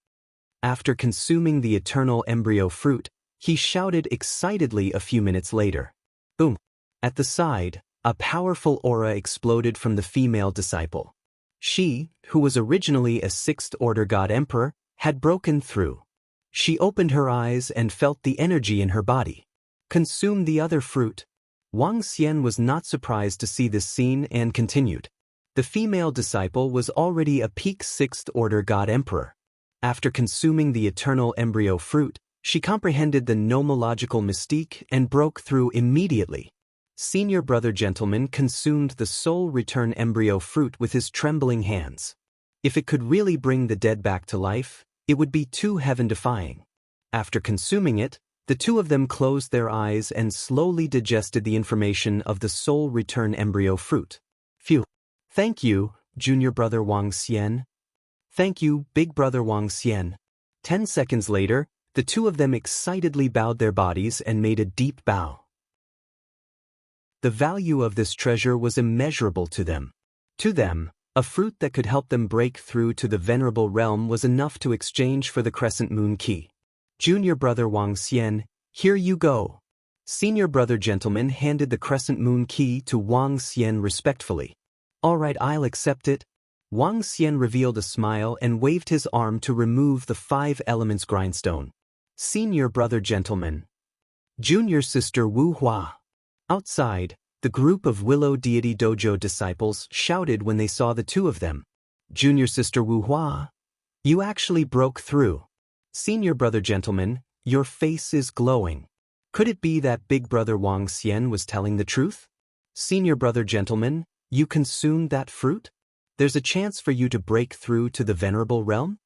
After consuming the eternal embryo fruit, he shouted excitedly a few minutes later. Boom! At the side, a powerful aura exploded from the female disciple. She, who was originally a 6th-order god emperor, had broken through. She opened her eyes and felt the energy in her body. Consume the other fruit. Wang Xian was not surprised to see this scene and continued. The female disciple was already a peak 6th-order god emperor. After consuming the eternal embryo fruit, she comprehended the nomological mystique and broke through immediately. Senior brother gentleman consumed the soul return embryo fruit with his trembling hands. If it could really bring the dead back to life, it would be too heaven-defying. After consuming it, the two of them closed their eyes and slowly digested the information of the soul return embryo fruit. Phew. Thank you, junior brother Wang Xian. Thank you, big brother Wang Xian. 10 seconds later, the two of them excitedly bowed their bodies and made a deep bow. The value of this treasure was immeasurable to them. To them, a fruit that could help them break through to the venerable realm was enough to exchange for the crescent moon key. Junior brother Wang Xian, here you go. Senior brother gentleman handed the crescent moon key to Wang Xian respectfully. All right, I'll accept it. Wang Xian revealed a smile and waved his arm to remove the 5 elements grindstone. Senior brother gentleman. Junior sister Wu Hua. Outside, the group of Willow Deity Dojo disciples shouted when they saw the two of them. Junior sister Wu Hua, you actually broke through. Senior brother gentleman, your face is glowing. Could it be that big brother Wang Xian was telling the truth? Senior brother gentleman, you consumed that fruit? There's a chance for you to break through to the venerable realm?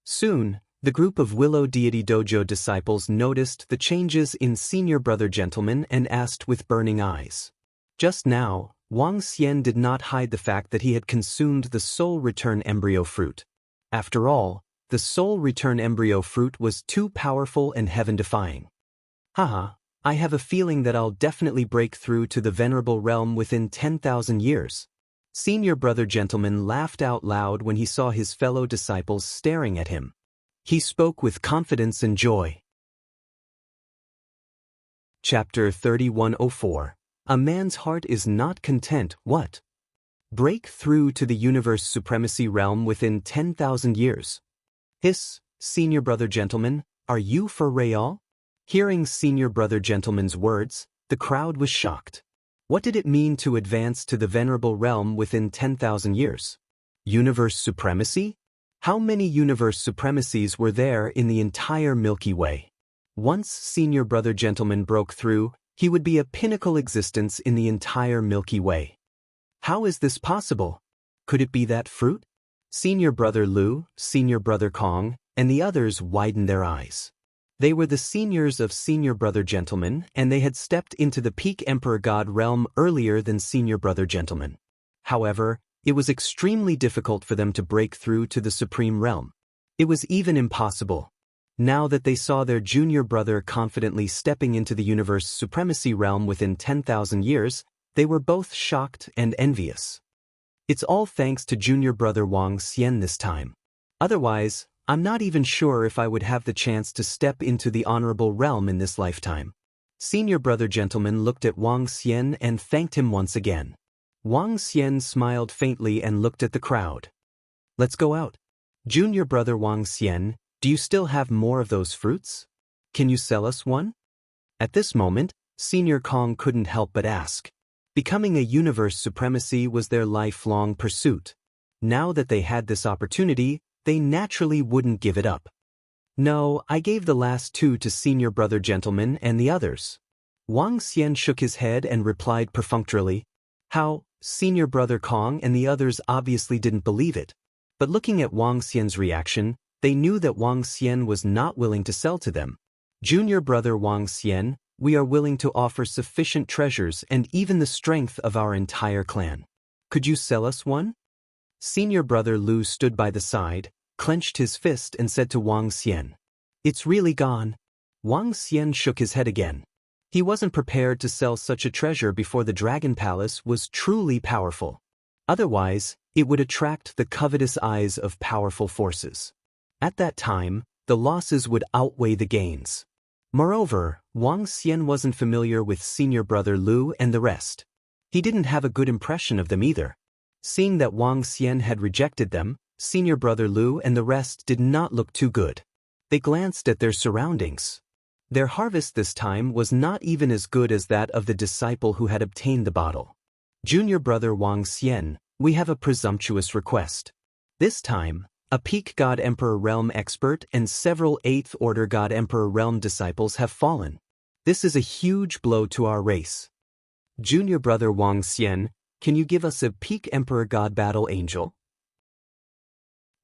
Soon, the group of Willow Deity Dojo disciples noticed the changes in senior brother gentleman and asked with burning eyes. Just now, Wang Xian did not hide the fact that he had consumed the soul return embryo fruit. After all, the soul return embryo fruit was too powerful and heaven-defying. Haha, I have a feeling that I'll definitely break through to the venerable realm within 10,000 years. Senior brother gentleman laughed out loud when he saw his fellow disciples staring at him. He spoke with confidence and joy. Chapter 3104. A man's heart is not content, what? Break through to the universe supremacy realm within 10,000 years. Hiss, senior brother gentleman, are you for real? Hearing senior brother gentleman's words, the crowd was shocked. What did it mean to advance to the venerable realm within 10,000 years? Universe supremacy? How many universe supremacies were there in the entire Milky Way? Once senior brother gentleman broke through, he would be a pinnacle existence in the entire Milky Way. How is this possible? Could it be that fruit? Senior brother Lu, senior brother Kong, and the others widened their eyes. They were the seniors of senior brother gentleman, and they had stepped into the peak emperor god realm earlier than senior brother gentleman. However, it was extremely difficult for them to break through to the supreme realm. It was even impossible. Now that they saw their junior brother confidently stepping into the universe supremacy realm within 10,000 years, they were both shocked and envious. It's all thanks to junior brother Wang Xian this time. Otherwise, I'm not even sure if I would have the chance to step into the honorable realm in this lifetime. Senior brother gentleman looked at Wang Xian and thanked him once again. Wang Xian smiled faintly and looked at the crowd. Let's go out. Junior brother Wang Xian, do you still have more of those fruits? Can you sell us one? At this moment, Senior Kong couldn't help but ask. Becoming a universe supremacy was their lifelong pursuit. Now that they had this opportunity, they naturally wouldn't give it up. No, I gave the last 2 to senior brother gentleman and the others. Wang Xian shook his head and replied perfunctorily. How? Senior brother Kong and the others obviously didn't believe it. But looking at Wang Xian's reaction, they knew that Wang Xian was not willing to sell to them. Junior brother Wang Xian, we are willing to offer sufficient treasures and even the strength of our entire clan. Could you sell us one? Senior brother Lu stood by the side, clenched his fist and said to Wang Xian. It's really gone. Wang Xian shook his head again. He wasn't prepared to sell such a treasure before the Dragon Palace was truly powerful. Otherwise, it would attract the covetous eyes of powerful forces. At that time, the losses would outweigh the gains. Moreover, Wang Xian wasn't familiar with senior brother Lu and the rest. He didn't have a good impression of them either. Seeing that Wang Xian had rejected them, senior brother Lu and the rest did not look too good. They glanced at their surroundings. Their harvest this time was not even as good as that of the disciple who had obtained the bottle. Junior brother Wang Xian, we have a presumptuous request. This time, a peak God Emperor Realm expert and several 8th Order God Emperor Realm disciples have fallen. This is a huge blow to our race. Junior brother Wang Xian, can you give us a peak Emperor God Battle Angel?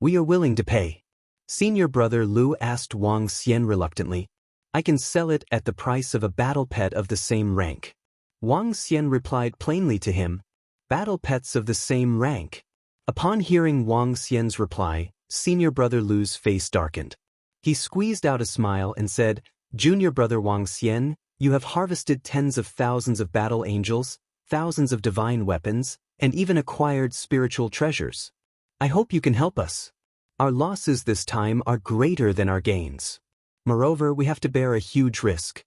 We are willing to pay. Senior brother Lu asked Wang Xian reluctantly. I can sell it at the price of a battle pet of the same rank. Wang Xian replied plainly to him. Battle pets of the same rank. Upon hearing Wang Xian's reply, senior brother Lu's face darkened. He squeezed out a smile and said, Junior brother Wang Xian, you have harvested tens of thousands of battle angels, thousands of divine weapons, and even acquired spiritual treasures. I hope you can help us. Our losses this time are greater than our gains. Moreover, we have to bear a huge risk.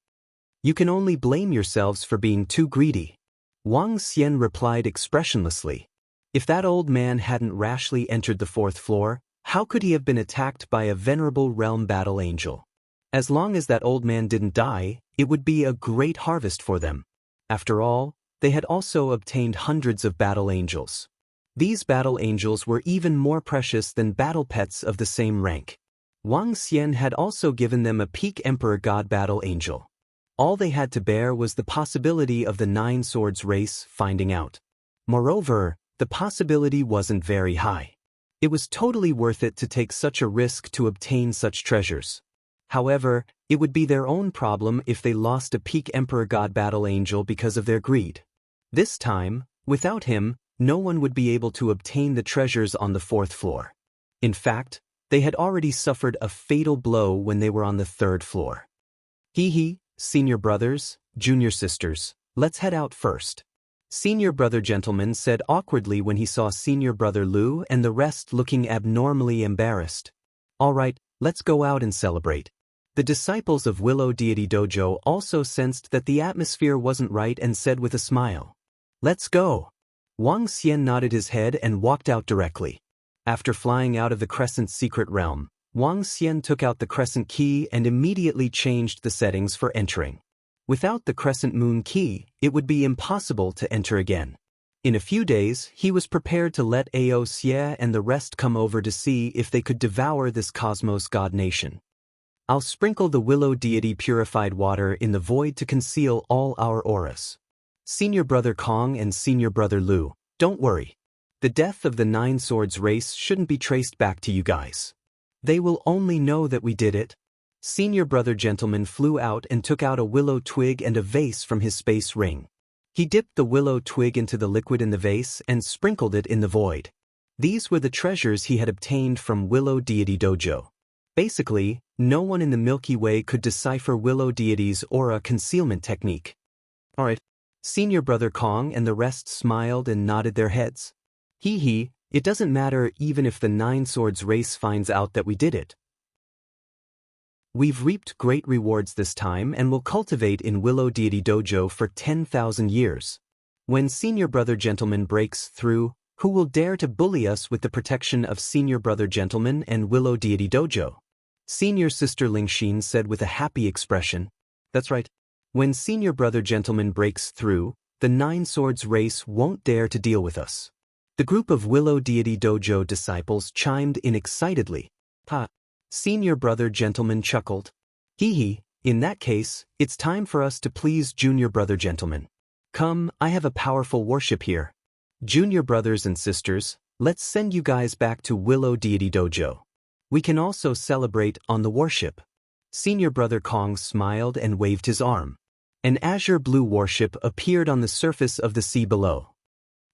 You can only blame yourselves for being too greedy. Wang Xian replied expressionlessly. If that old man hadn't rashly entered the 4th floor, how could he have been attacked by a venerable realm battle angel? As long as that old man didn't die, it would be a great harvest for them. After all, they had also obtained hundreds of battle angels. These battle angels were even more precious than battle pets of the same rank. Wang Xian had also given them a peak Emperor God battle angel. All they had to bear was the possibility of the 9 Swords race finding out. Moreover, the possibility wasn't very high. It was totally worth it to take such a risk to obtain such treasures. However, it would be their own problem if they lost a peak Emperor God battle angel because of their greed. This time, without him, no one would be able to obtain the treasures on the 4th floor. In fact, they had already suffered a fatal blow when they were on the 3rd floor. Senior brothers, junior sisters, let's head out first. Senior brother gentleman said awkwardly when he saw senior brother Lu and the rest looking abnormally embarrassed. All right, let's go out and celebrate. The disciples of Willow Deity Dojo also sensed that the atmosphere wasn't right and said with a smile, Let's go. Wang Xian nodded his head and walked out directly. After flying out of the Crescent's secret realm, Wang Xian took out the Crescent key and immediately changed the settings for entering. Without the Crescent Moon key, it would be impossible to enter again. In a few days, he was prepared to let Ao Xie and the rest come over to see if they could devour this Cosmos God Nation. I'll sprinkle the Willow Deity purified water in the void to conceal all our auras. Senior brother Kong and senior brother Lu, don't worry. The death of the 9 Swords race shouldn't be traced back to you guys. They will only know that we did it. Senior brother gentleman flew out and took out a willow twig and a vase from his space ring. He dipped the willow twig into the liquid in the vase and sprinkled it in the void. These were the treasures he had obtained from Willow Deity Dojo. Basically, no one in the Milky Way could decipher Willow Deity's aura concealment technique. Alright. Senior brother Kong and the rest smiled and nodded their heads. It doesn't matter even if the 9 Swords race finds out that we did it. We've reaped great rewards this time and will cultivate in Willow Deity Dojo for 10,000 years. When senior brother gentleman breaks through, who will dare to bully us with the protection of senior brother gentleman and Willow Deity Dojo? Senior sister Lingxin said with a happy expression. That's right. When senior brother gentleman breaks through, the 9 Swords race won't dare to deal with us. The group of Willow Deity Dojo disciples chimed in excitedly. Senior brother gentleman chuckled. In that case, it's time for us to please junior brother gentleman. Come, I have a powerful worship here. Junior brothers and sisters, let's send you guys back to Willow Deity Dojo. We can also celebrate on the worship. Senior brother Kong smiled and waved his arm. An azure blue warship appeared on the surface of the sea below.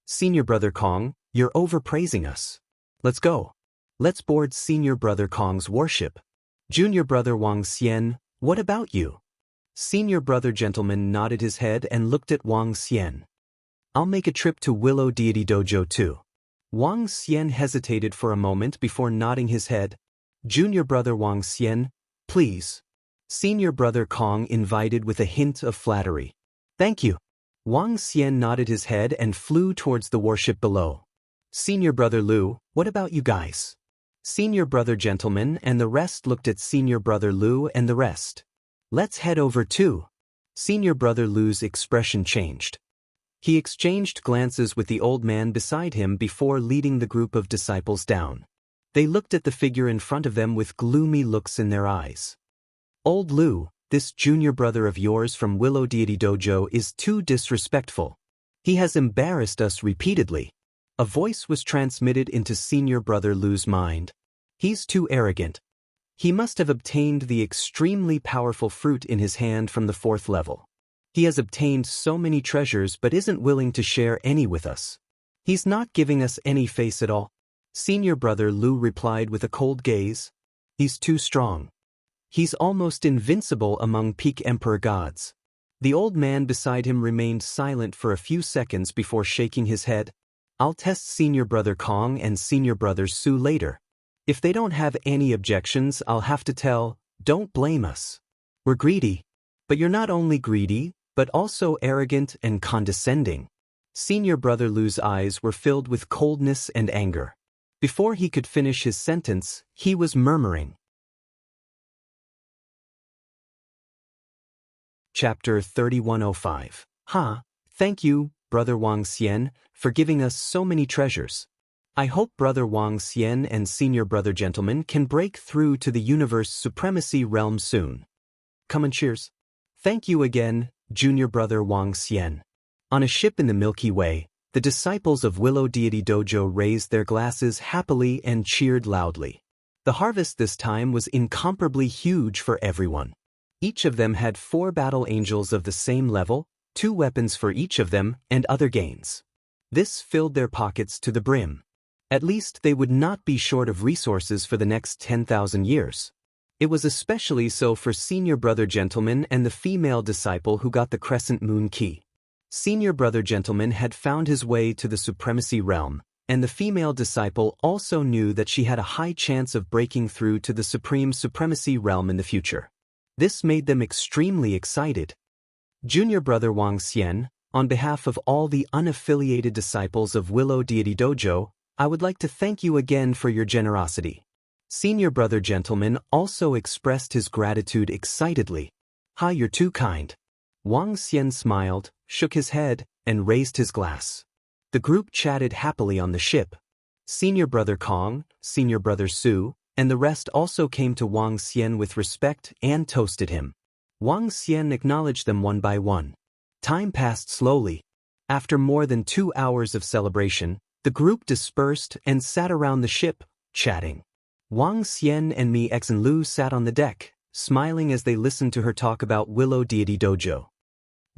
Senior brother Kong, you're overpraising us. Let's go. Let's board senior brother Kong's warship. Junior brother Wang Xian, what about you? Senior brother gentleman nodded his head and looked at Wang Xian. I'll make a trip to Willow Deity Dojo too. Wang Xian hesitated for a moment before nodding his head. Junior brother Wang Xian, please. Senior brother Kong invited with a hint of flattery. Thank you. Wang Xian nodded his head and flew towards the warship below. Senior brother Lu, what about you guys? Senior brother gentleman and the rest looked at senior brother Lu and the rest. Let's head over too. Senior brother Lu's expression changed. He exchanged glances with the old man beside him before leading the group of disciples down. They looked at the figure in front of them with gloomy looks in their eyes. Old Lu, this junior brother of yours from Willow Deity Dojo is too disrespectful. He has embarrassed us repeatedly. A voice was transmitted into senior brother Lu's mind. He's too arrogant. He must have obtained the extremely powerful fruit in his hand from the 4th level. He has obtained so many treasures but isn't willing to share any with us. He's not giving us any face at all. Senior brother Lu replied with a cold gaze. He's too strong. He's almost invincible among peak emperor gods. The old man beside him remained silent for a few seconds before shaking his head. I'll test senior brother Kong and senior brother Su later. If they don't have any objections, I'll have to tell, don't blame us. We're greedy. But you're not only greedy, but also arrogant and condescending. Senior brother Lu's eyes were filled with coldness and anger. Before he could finish his sentence, he was murmuring. Chapter 3105. Thank you, Brother Wang Xian, for giving us so many treasures. I hope Brother Wang Xian and Senior Brother Gentleman can break through to the universe supremacy realm soon. Come and cheers. Thank you again, Junior Brother Wang Xian. On a ship in the Milky Way, the disciples of Willow Deity Dojo raised their glasses happily and cheered loudly. The harvest this time was incomparably huge for everyone. Each of them had 4 battle angels of the same level, 2 weapons for each of them, and other gains. This filled their pockets to the brim. At least they would not be short of resources for the next 10,000 years. It was especially so for Senior Brother Gentleman and the female disciple who got the Crescent Moon Key. Senior Brother Gentleman had found his way to the Supremacy Realm, and the female disciple also knew that she had a high chance of breaking through to the Supreme Supremacy Realm in the future. This made them extremely excited. Junior Brother Wang Xian, on behalf of all the unaffiliated disciples of Willow Deity Dojo, I would like to thank you again for your generosity. Senior Brother Gentleman also expressed his gratitude excitedly. You're too kind. Wang Xian smiled, shook his head, and raised his glass. The group chatted happily on the ship. Senior Brother Kong, Senior Brother Su, and the rest also came to Wang Xian with respect and toasted him. Wang Xian acknowledged them one by one. Time passed slowly. After more than 2 hours of celebration, the group dispersed and sat around the ship, chatting. Wang Xian and Mi X and Lu sat on the deck, smiling as they listened to her talk about Willow Deity Dojo.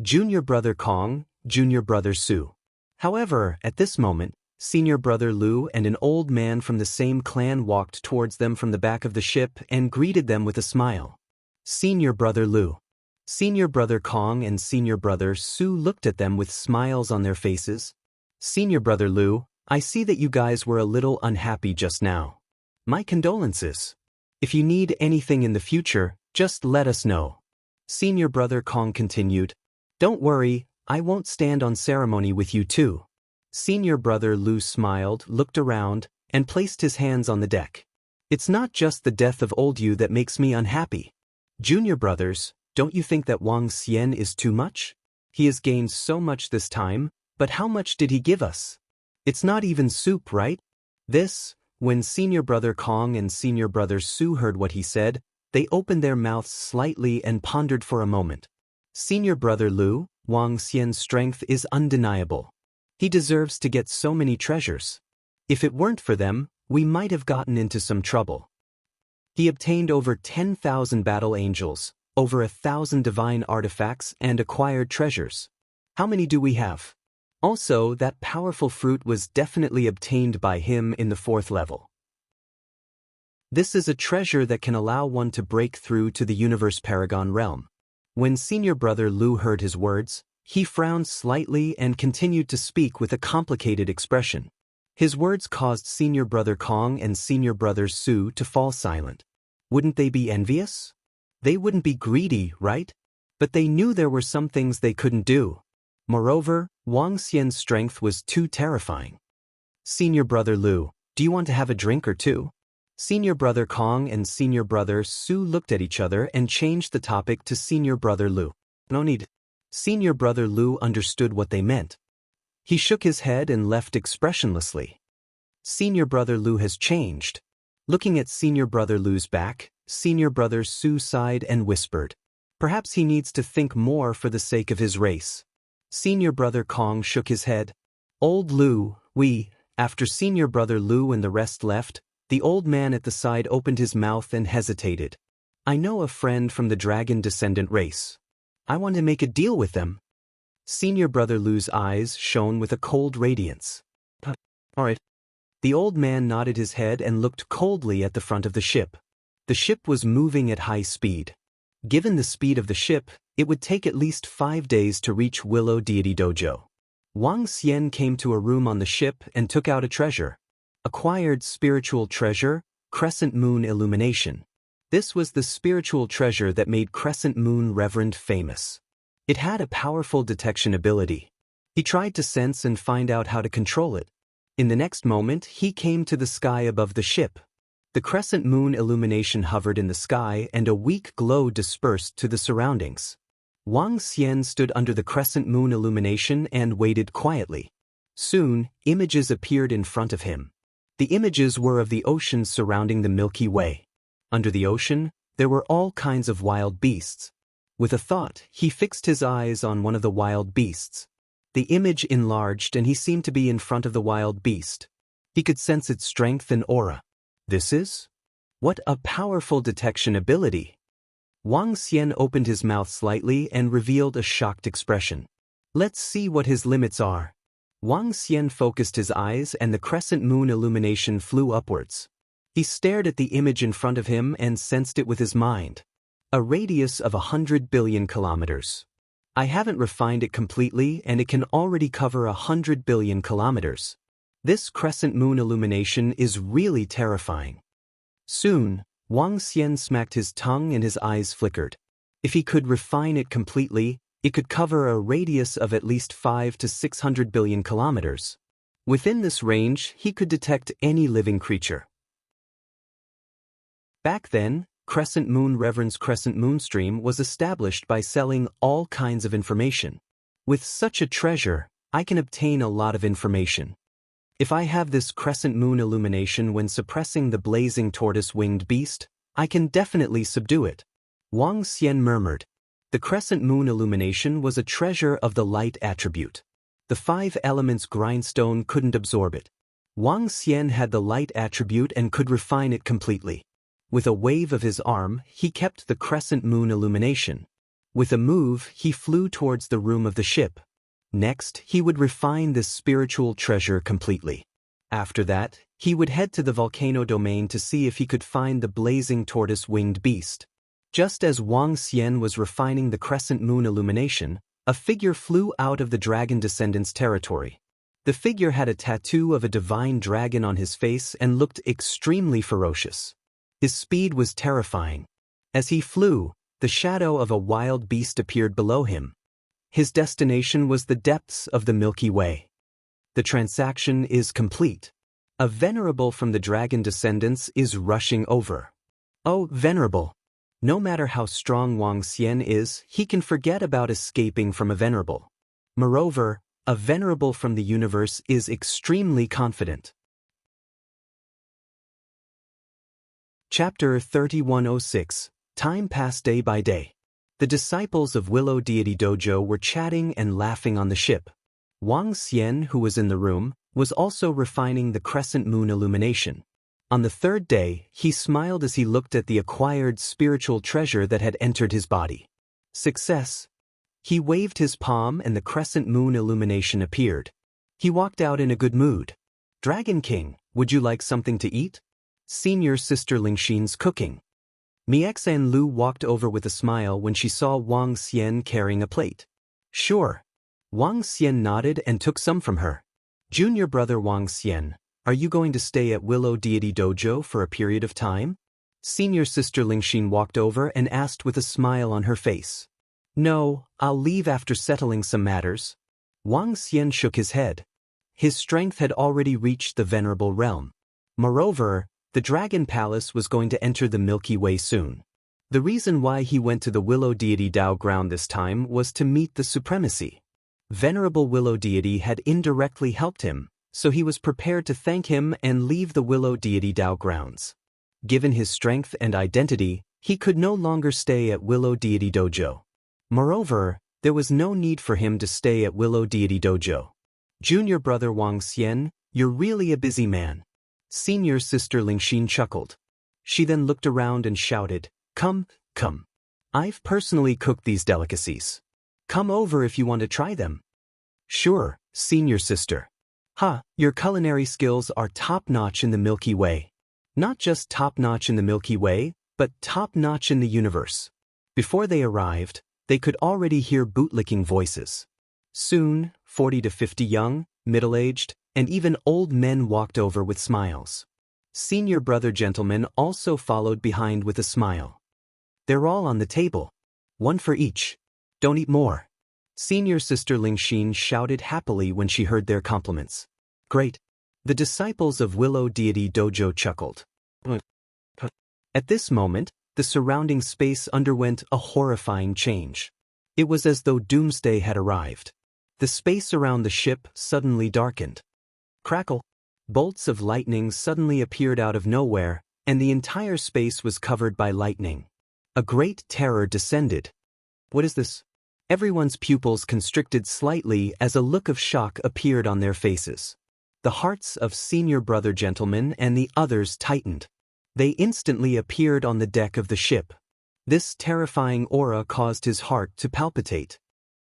Junior Brother Kong, Junior Brother Su. However, at this moment, Senior Brother Lu and an old man from the same clan walked towards them from the back of the ship and greeted them with a smile. Senior Brother Lu. Senior Brother Kong and Senior Brother Su looked at them with smiles on their faces. Senior Brother Lu, I see that you guys were a little unhappy just now. My condolences. If you need anything in the future, just let us know. Senior Brother Kong continued. Don't worry, I won't stand on ceremony with you too. Senior Brother Lu smiled, looked around, and placed his hands on the deck. It's not just the death of old you that makes me unhappy. Junior brothers, don't you think that Wang Xian is too much? He has gained so much this time, but how much did he give us? It's not even soup, right? When Senior Brother Kong and Senior Brother Su heard what he said, they opened their mouths slightly and pondered for a moment. Senior Brother Lu, Wang Xian's strength is undeniable. He deserves to get so many treasures. If it weren't for them, we might have gotten into some trouble. He obtained over 10,000 battle angels, over 1,000 divine artifacts, and acquired treasures. How many do we have? Also, that powerful fruit was definitely obtained by him in the 4th level. This is a treasure that can allow one to break through to the Universe Paragon realm. When Senior Brother Lu heard his words, he frowned slightly and continued to speak with a complicated expression. His words caused Senior Brother Kong and Senior Brother Su to fall silent. Wouldn't they be envious? They wouldn't be greedy, right? But they knew there were some things they couldn't do. Moreover, Wang Xian's strength was too terrifying. Senior Brother Lu, do you want to have a drink or two? Senior Brother Kong and Senior Brother Su looked at each other and changed the topic to Senior Brother Lu. No need. Senior Brother Lu understood what they meant. He shook his head and left expressionlessly. Senior Brother Lu has changed. Looking at Senior Brother Lu's back, Senior Brother Su sighed and whispered. Perhaps he needs to think more for the sake of his race. Senior brother Kong shook his head. Old Lu, after senior brother Lu and the rest left, the old man at the side opened his mouth and hesitated. I know a friend from the dragon descendant race. I want to make a deal with them. Senior brother Lu's eyes shone with a cold radiance. Alright. The old man nodded his head and looked coldly at the front of the ship. The ship was moving at high speed. Given the speed of the ship, it would take at least 5 days to reach Willow Deity Dojo. Wang Xian came to a room on the ship and took out a treasure. Acquired spiritual treasure, Crescent Moon Illumination. This was the spiritual treasure that made Crescent Moon Reverend famous. It had a powerful detection ability. He tried to sense and find out how to control it. In the next moment, he came to the sky above the ship. The Crescent Moon Illumination hovered in the sky and a weak glow dispersed to the surroundings. Wang Xian stood under the Crescent Moon Illumination and waited quietly. Soon, images appeared in front of him. The images were of the ocean surrounding the Milky Way. Under the ocean, there were all kinds of wild beasts. With a thought, he fixed his eyes on one of the wild beasts. The image enlarged and he seemed to be in front of the wild beast. He could sense its strength and aura. This is? What a powerful detection ability! Wang Xian opened his mouth slightly and revealed a shocked expression. Let's see what his limits are. Wang Xian focused his eyes and the Crescent Moon Illumination flew upwards. He stared at the image in front of him and sensed it with his mind. A radius of 100 billion kilometers. I haven't refined it completely and it can already cover 100 billion kilometers. This Crescent Moon Illumination is really terrifying. Soon, Wang Xian smacked his tongue and his eyes flickered. If he could refine it completely, it could cover a radius of at least 5 to 600 billion kilometers. Within this range, he could detect any living creature. Back then, Crescent Moon Reverend's Crescent Moonstream was established by selling all kinds of information. With such a treasure, I can obtain a lot of information. If I have this Crescent Moon Illumination when suppressing the blazing tortoise-winged beast, I can definitely subdue it. Wang Xian murmured. The Crescent Moon Illumination was a treasure of the light attribute. The 5 elements grindstone couldn't absorb it. Wang Xian had the light attribute and could refine it completely. With a wave of his arm, he kept the Crescent Moon Illumination. With a move, he flew towards the room of the ship. Next, he would refine this spiritual treasure completely. After that, he would head to the volcano domain to see if he could find the blazing tortoise-winged beast. Just as Wang Xian was refining the Crescent Moon Illumination, a figure flew out of the dragon descendants' territory. The figure had a tattoo of a divine dragon on his face and looked extremely ferocious. His speed was terrifying. As he flew, the shadow of a wild beast appeared below him. His destination was the depths of the Milky Way. The transaction is complete. A venerable from the dragon descendants is rushing over. Oh, venerable! No matter how strong Wang Xian is, he can forget about escaping from a venerable. Moreover, a venerable from the universe is extremely confident. Chapter 3106. Time passed day by day. The disciples of Willow Deity Dojo were chatting and laughing on the ship. Wang Xian, who was in the room, was also refining the Crescent Moon Illumination. On the 3rd day, he smiled as he looked at the acquired spiritual treasure that had entered his body. Success! He waved his palm and the Crescent Moon Illumination appeared. He walked out in a good mood. Dragon King, would you like something to eat? Senior sister Lingxin's cooking. Miexan Lu walked over with a smile when she saw Wang Xian carrying a plate. Sure. Wang Xian nodded and took some from her. Junior brother Wang Xian, are you going to stay at Willow Deity Dojo for a period of time? Senior sister Lingxin walked over and asked with a smile on her face. No, I'll leave after settling some matters. Wang Xian shook his head. His strength had already reached the venerable realm. Moreover, the Dragon Palace was going to enter the Milky Way soon. The reason why he went to the Willow Deity Dao ground this time was to meet the supremacy. Venerable Willow Deity had indirectly helped him, so he was prepared to thank him and leave the Willow Deity Dao grounds. Given his strength and identity, he could no longer stay at Willow Deity Dojo. Moreover, There was no need for him to stay at Willow Deity Dojo. Junior brother Wang Xian, you're really a busy man. Senior sister Lingxin chuckled. She then looked around and shouted, Come, come. I've personally cooked these delicacies. Come over if you want to try them. Sure, senior sister. Ha, your culinary skills are top-notch in the Milky Way. Not just top-notch in the Milky Way, but top-notch in the universe. Before they arrived, they could already hear bootlicking voices. Soon, 40 to 50 young, middle-aged, and even old men walked over with smiles. Senior brother gentleman also followed behind with a smile. They're all on the table. One for each. Don't eat more. Senior sister Lingxin shouted happily when she heard their compliments. Great. The disciples of Willow Deity Dojo chuckled. At this moment, the surrounding space underwent a horrifying change. It was as though doomsday had arrived. The space around the ship suddenly darkened. Crackle! Bolts of lightning suddenly appeared out of nowhere, and the entire space was covered by lightning. A great terror descended. What is this? Everyone's pupils constricted slightly as a look of shock appeared on their faces. The hearts of senior brother gentleman and the others tightened. They instantly appeared on the deck of the ship. This terrifying aura caused his heart to palpitate.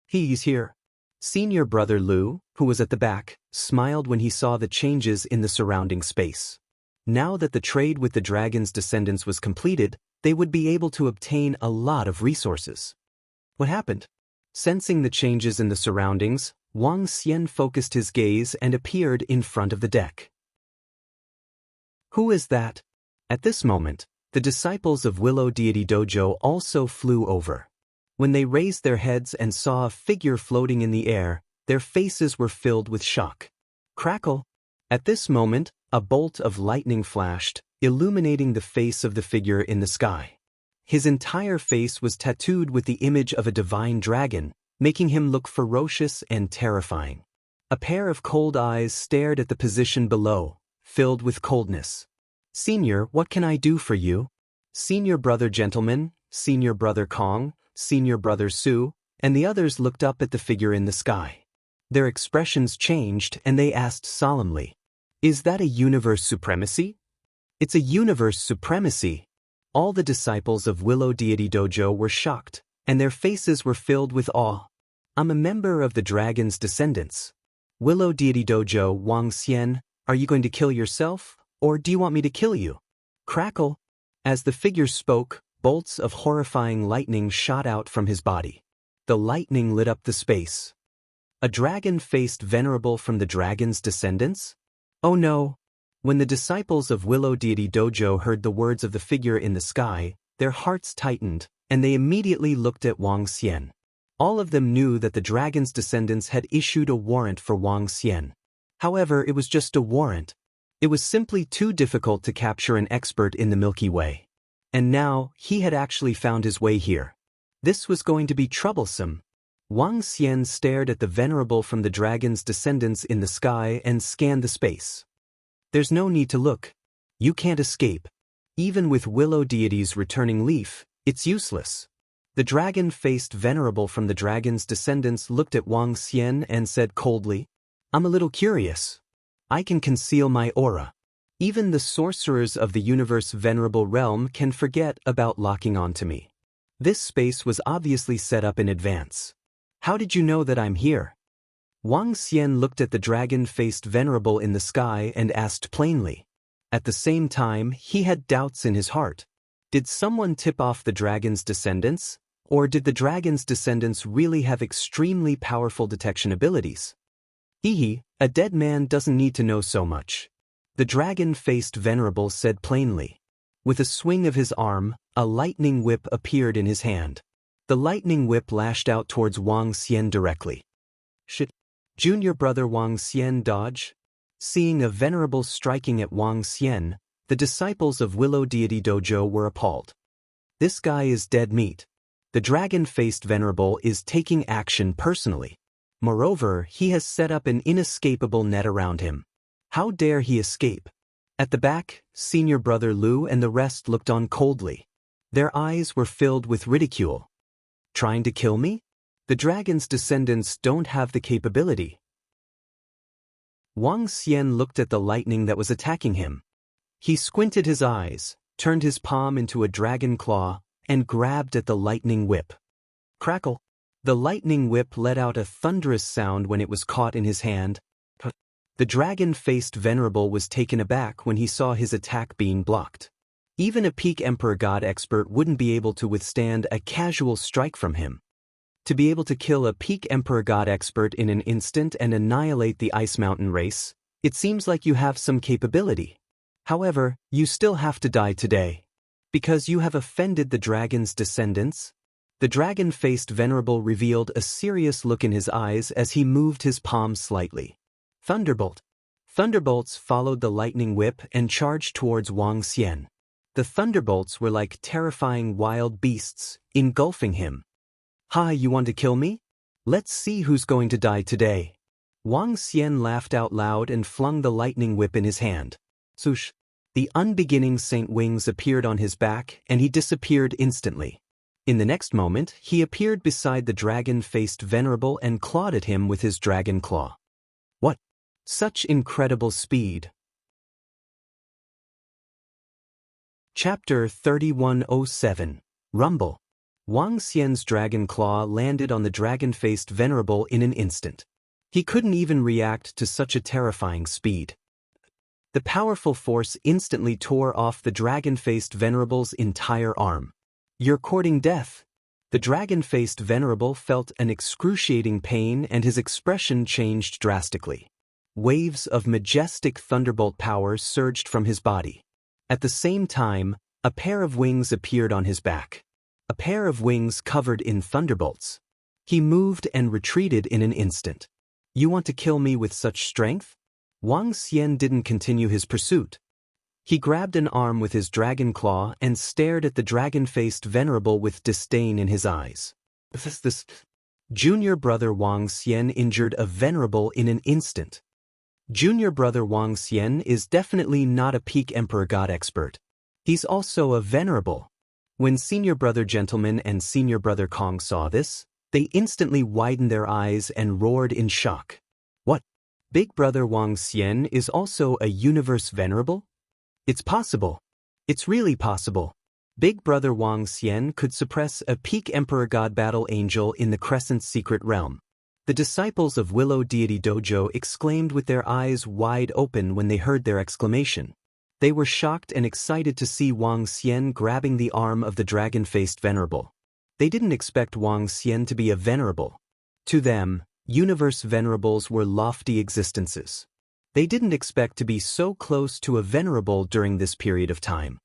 He's here. Senior brother Lu, who was at the back, smiled when he saw the changes in the surrounding space. Now that the trade with the dragon's descendants was completed, they would be able to obtain a lot of resources. What happened? Sensing the changes in the surroundings, Wang Xian focused his gaze and appeared in front of the deck. Who is that? At this moment, the disciples of Willow Deity Dojo also flew over. When they raised their heads and saw a figure floating in the air, their faces were filled with shock. Crackle! At this moment, a bolt of lightning flashed, illuminating the face of the figure in the sky. His entire face was tattooed with the image of a divine dragon, making him look ferocious and terrifying. A pair of cold eyes stared at the position below, filled with coldness. Senior, what can I do for you? Senior brother gentleman, senior brother Kong, senior brother Su, and the others looked up at the figure in the sky. Their expressions changed and they asked solemnly, Is that a universe supremacy? It's a universe supremacy. All the disciples of Willow Deity Dojo were shocked, and their faces were filled with awe. I'm a member of the dragon's descendants. Willow Deity Dojo, Wang Xian, are you going to kill yourself, or do you want me to kill you? Crackle! As the figure spoke, bolts of horrifying lightning shot out from his body. The lightning lit up the space. A dragon faced venerable from the dragon's descendants? Oh no! When the disciples of Willow Deity Dojo heard the words of the figure in the sky, their hearts tightened, and they immediately looked at Wang Xian. All of them knew that the dragon's descendants had issued a warrant for Wang Xian. However, it was just a warrant. It was simply too difficult to capture an expert in the Milky Way. And now, he had actually found his way here. This was going to be troublesome. Wang Xian stared at the venerable from the dragon's descendants in the sky and scanned the space. There's no need to look. You can't escape. Even with Willow Deity's returning leaf, it's useless. The dragon-faced venerable from the dragon's descendants looked at Wang Xian and said coldly, I'm a little curious. I can conceal my aura. Even the sorcerers of the universe venerable realm can forget about locking onto me. This space was obviously set up in advance. How did you know that I'm here? Wang Xian looked at the dragon-faced venerable in the sky and asked plainly. At the same time, he had doubts in his heart. Did someone tip off the dragon's descendants? Or did the dragon's descendants really have extremely powerful detection abilities? A dead man doesn't need to know so much. The dragon-faced venerable said plainly. With a swing of his arm, a lightning whip appeared in his hand. The lightning whip lashed out towards Wang Xian directly. Shit! Junior brother Wang Xian dodge? Seeing a venerable striking at Wang Xian, the disciples of Willow Deity Dojo were appalled. This guy is dead meat. The dragon-faced venerable is taking action personally. Moreover, he has set up an inescapable net around him. How dare he escape? At the back, senior brother Lu and the rest looked on coldly. Their eyes were filled with ridicule. Trying to kill me? The dragon's descendants don't have the capability. Wang Xian looked at the lightning that was attacking him. He squinted his eyes, turned his palm into a dragon claw, and grabbed at the lightning whip. Crackle! The lightning whip let out a thunderous sound when it was caught in his hand. The dragon-faced venerable was taken aback when he saw his attack being blocked. Even a peak Emperor God expert wouldn't be able to withstand a casual strike from him. To be able to kill a peak Emperor God expert in an instant and annihilate the Ice Mountain race, it seems like you have some capability. However, you still have to die today. Because you have offended the dragon's descendants. The dragon-faced venerable revealed a serious look in his eyes as he moved his palm slightly. Thunderbolt. Thunderbolts followed the lightning whip and charged towards Wang Xian. The thunderbolts were like terrifying wild beasts, engulfing him. "Hi, you want to kill me? Let's see who's going to die today." Wang Xian laughed out loud and flung the lightning whip in his hand. Swoosh! The unbeginning Saint Wings appeared on his back and he disappeared instantly. In the next moment, he appeared beside the dragon-faced venerable and clawed at him with his dragon claw. What? Such incredible speed! Chapter 3107. Rumble. Wang Xian's dragon claw landed on the dragon-faced venerable in an instant. He couldn't even react to such a terrifying speed. The powerful force instantly tore off the dragon-faced venerable's entire arm. "You're courting death." The dragon-faced venerable felt an excruciating pain and his expression changed drastically. Waves of majestic thunderbolt power surged from his body. At the same time, a pair of wings appeared on his back. A pair of wings covered in thunderbolts. He moved and retreated in an instant. "You want to kill me with such strength?" Wang Xian didn't continue his pursuit. He grabbed an arm with his dragon claw and stared at the dragon-faced venerable with disdain in his eyes. This junior brother Wang Xian injured a venerable in an instant. Junior brother Wang Xian is definitely not a peak Emperor God expert. He's also a venerable. When senior brother Gentleman and senior brother Kong saw this, they instantly widened their eyes and roared in shock. What? Big brother Wang Xian is also a universe venerable? It's possible. It's really possible. Big brother Wang Xian could suppress a peak Emperor God battle angel in the Crescent's secret realm. The disciples of Willow Deity Dojo exclaimed with their eyes wide open when they heard their exclamation. They were shocked and excited to see Wang Xian grabbing the arm of the dragon-faced venerable. They didn't expect Wang Xian to be a venerable. To them, universe venerables were lofty existences. They didn't expect to be so close to a venerable during this period of time.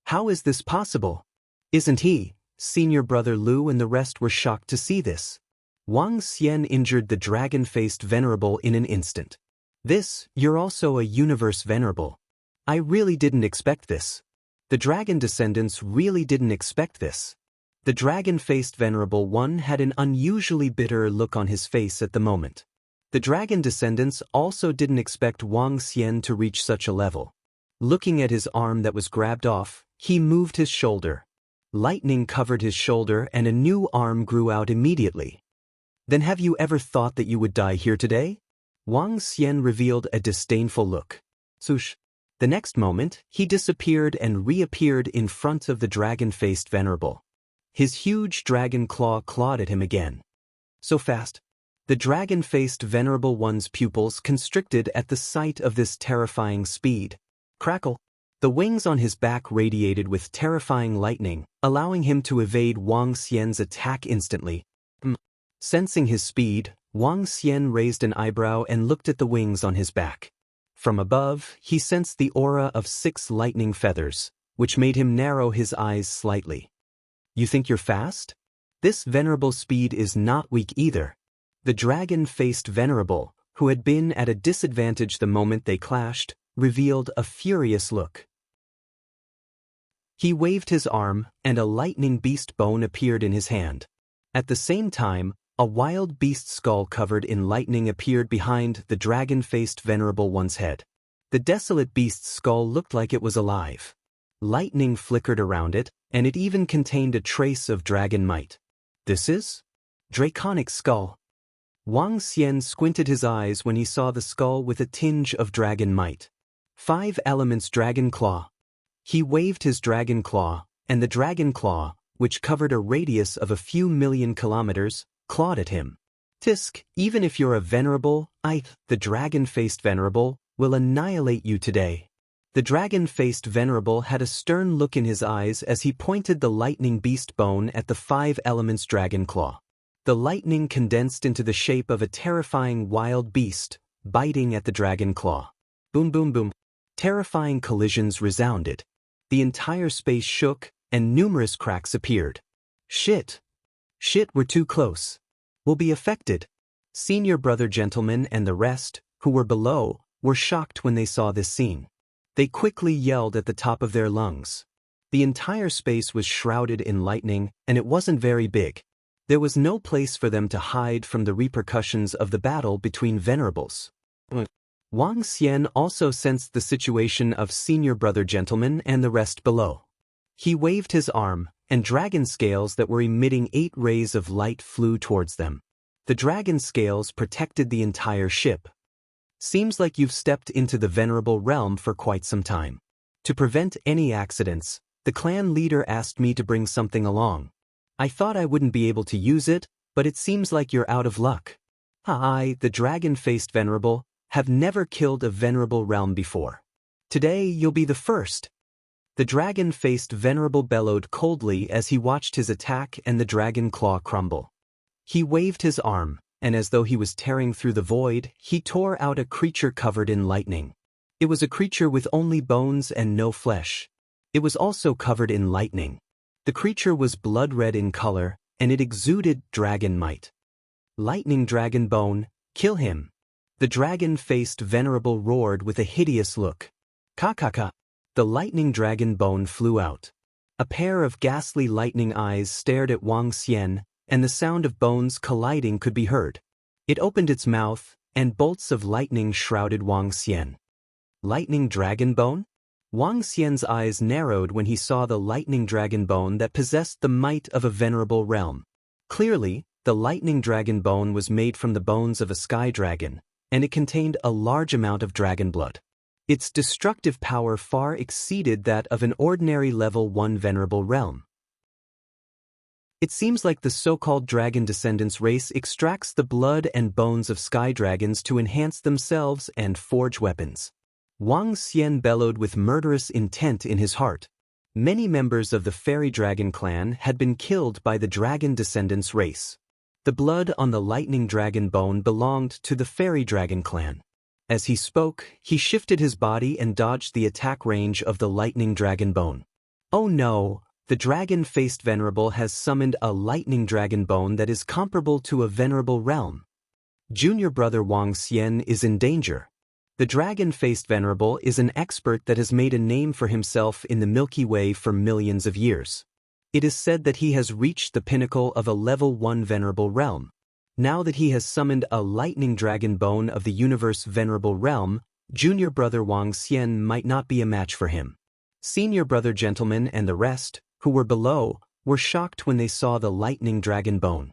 How is this possible? Isn't he? Senior brother Lu and the rest were shocked to see this. Wang Xian injured the dragon-faced venerable in an instant. You're also a universe venerable. I really didn't expect this. The dragon descendants really didn't expect this. The dragon-faced venerable one had an unusually bitter look on his face at the moment. The dragon descendants also didn't expect Wang Xian to reach such a level. Looking at his arm that was grabbed off, he moved his shoulder. Lightning covered his shoulder and a new arm grew out immediately. Then have you ever thought that you would die here today? Wang Xian revealed a disdainful look. Swoosh. The next moment, he disappeared and reappeared in front of the dragon-faced venerable. His huge dragon claw clawed at him again. So fast. The dragon-faced venerable one's pupils constricted at the sight of this terrifying speed. Crackle. The wings on his back radiated with terrifying lightning, allowing him to evade Wang Xian's attack instantly. Sensing his speed, Wang Xian raised an eyebrow and looked at the wings on his back. From above, he sensed the aura of 6 lightning feathers, which made him narrow his eyes slightly. You think you're fast? This venerable speed is not weak either. The dragon-faced venerable, who had been at a disadvantage the moment they clashed, revealed a furious look. He waved his arm, and a lightning beast bone appeared in his hand. At the same time, a wild beast skull covered in lightning appeared behind the dragon-faced venerable one's head. The desolate beast's skull looked like it was alive. Lightning flickered around it, and it even contained a trace of dragon might. This is? Draconic skull. Wang Xian squinted his eyes when he saw the skull with a tinge of dragon might. 5 elements dragon claw. He waved his dragon claw, and the dragon claw, which covered a radius of a few million kilometers, clawed at him. Tisk, even if you're a venerable, the dragon-faced venerable, will annihilate you today. The dragon-faced venerable had a stern look in his eyes as he pointed the lightning beast bone at the 5 elements dragon claw. The lightning condensed into the shape of a terrifying wild beast, biting at the dragon claw. Boom boom boom. Terrifying collisions resounded. The entire space shook, and numerous cracks appeared. Shit, we're too close. We'll be affected. Senior brother gentlemen and the rest, who were below, were shocked when they saw this scene. They quickly yelled at the top of their lungs. The entire space was shrouded in lightning, and it wasn't very big. There was no place for them to hide from the repercussions of the battle between venerables. Wang Xian also sensed the situation of senior brother gentlemen and the rest below. He waved his arm, and dragon scales that were emitting 8 rays of light flew towards them. The dragon scales protected the entire ship. Seems like you've stepped into the venerable realm for quite some time. To prevent any accidents, the clan leader asked me to bring something along. I thought I wouldn't be able to use it, but it seems like you're out of luck. I, the dragon-faced venerable, have never killed a venerable realm before. Today you'll be the first. The dragon-faced venerable bellowed coldly as he watched his attack and the dragon claw crumble. He waved his arm, and as though he was tearing through the void, he tore out a creature covered in lightning. It was a creature with only bones and no flesh. It was also covered in lightning. The creature was blood red in color, and it exuded dragon might. Lightning dragon bone, kill him. The dragon-faced venerable roared with a hideous look. Ka. The lightning dragon bone flew out. A pair of ghastly lightning eyes stared at Wang Xian, and the sound of bones colliding could be heard. It opened its mouth, and bolts of lightning shrouded Wang Xian. Lightning dragon bone? Wang Xian's eyes narrowed when he saw the lightning dragon bone that possessed the might of a venerable realm. Clearly, the lightning dragon bone was made from the bones of a sky dragon, and it contained a large amount of dragon blood. Its destructive power far exceeded that of an ordinary level 1 venerable realm. It seems like the so-called dragon descendants race extracts the blood and bones of sky dragons to enhance themselves and forge weapons. Wang Xian bellowed with murderous intent in his heart. Many members of the fairy dragon clan had been killed by the dragon descendants race. The blood on the lightning dragon bone belonged to the fairy dragon clan. As he spoke, he shifted his body and dodged the attack range of the lightning dragon bone. Oh no, the dragon-faced venerable has summoned a lightning dragon bone that is comparable to a venerable realm. Junior brother Wang Xian is in danger. The dragon-faced venerable is an expert that has made a name for himself in the Milky Way for millions of years. It is said that he has reached the pinnacle of a level 1 venerable realm. Now that he has summoned a lightning dragon bone of the universe venerable realm, junior brother Wang Xian might not be a match for him. Senior brother gentlemen and the rest, who were below, were shocked when they saw the lightning dragon bone.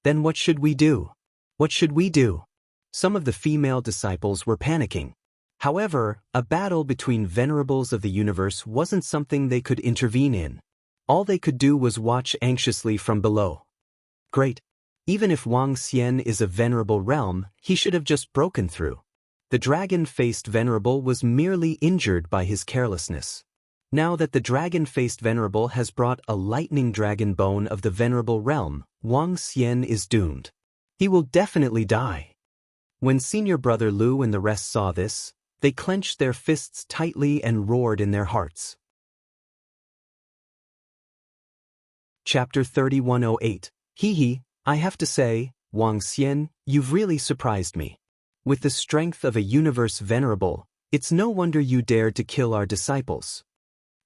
Then what should we do? What should we do? Some of the female disciples were panicking. However, a battle between venerables of the universe wasn't something they could intervene in. All they could do was watch anxiously from below. Great. Even if Wang Xian is a venerable realm, he should have just broken through. The dragon-faced venerable was merely injured by his carelessness. Now that the dragon-faced venerable has brought a lightning dragon bone of the venerable realm, Wang Xian is doomed. He will definitely die. When senior brother Lu and the rest saw this, they clenched their fists tightly and roared in their hearts. Chapter 3108. Hee. I have to say, Wang Xian, you've really surprised me. With the strength of a universe venerable, it's no wonder you dared to kill our disciples.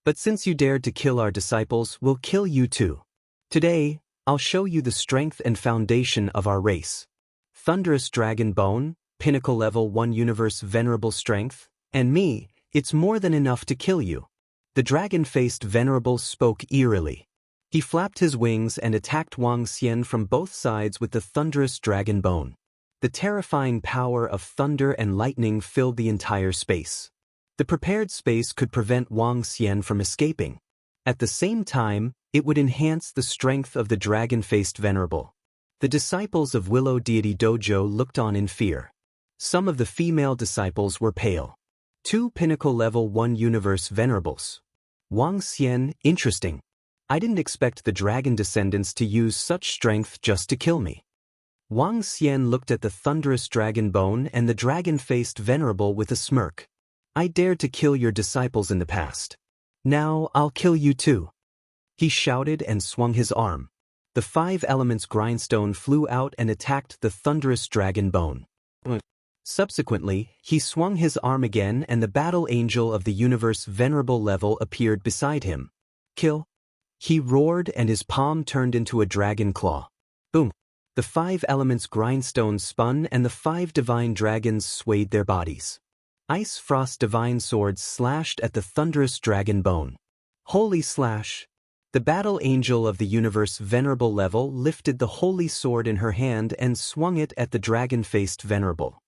But since you dared to kill our disciples, we'll kill you too. Today, I'll show you the strength and foundation of our race. Thunderous dragon bone, pinnacle level 1 universe venerable strength, and me, it's more than enough to kill you. The dragon-faced venerable spoke eerily. He flapped his wings and attacked Wang Xian from both sides with the thunderous dragon bone. The terrifying power of thunder and lightning filled the entire space. The prepared space could prevent Wang Xian from escaping. At the same time, it would enhance the strength of the dragon-faced venerable. The disciples of Willow Deity Dojo looked on in fear. Some of the female disciples were pale. 2 Pinnacle Level 1 Universe Venerables. Wang Xian, interesting. I didn't expect the dragon descendants to use such strength just to kill me. Wang Xian looked at the thunderous dragon bone and the dragon-faced venerable with a smirk. I dared to kill your disciples in the past. Now I'll kill you too. He shouted and swung his arm. The 5 elements grindstone flew out and attacked the thunderous dragon bone. Subsequently, he swung his arm again and the battle angel of the universe venerable level appeared beside him. Kill. He roared and his palm turned into a dragon claw. Boom. The 5 elements grindstone spun and the 5 divine dragons swayed their bodies. Ice Frost divine swords slashed at the thunderous dragon bone. Holy slash! The battle angel of the universe venerable level lifted the holy sword in her hand and swung it at the dragon-faced venerable.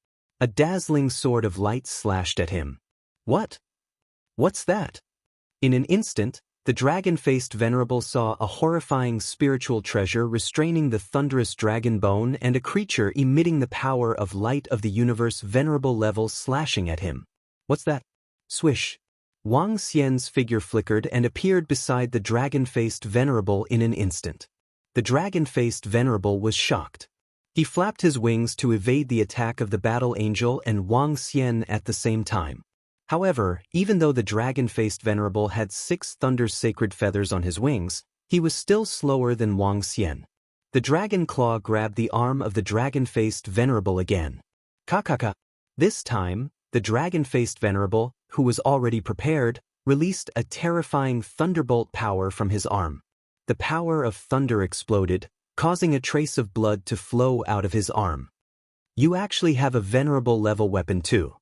A dazzling sword of light slashed at him. What? What's that? In an instant, the dragon-faced venerable saw a horrifying spiritual treasure restraining the thunderous dragon bone and a creature emitting the power of light of the universe venerable level slashing at him. What's that? Swish. Wang Xian's figure flickered and appeared beside the dragon-faced venerable in an instant. The dragon-faced venerable was shocked. He flapped his wings to evade the attack of the battle angel and Wang Xian at the same time. However, even though the dragon-faced venerable had 6 thunder's sacred feathers on his wings, he was still slower than Wang Xian. The dragon claw grabbed the arm of the dragon-faced venerable again. Kakaka. This time, the dragon-faced venerable, who was already prepared, released a terrifying thunderbolt power from his arm. The power of thunder exploded, causing a trace of blood to flow out of his arm. You actually have a venerable level weapon too.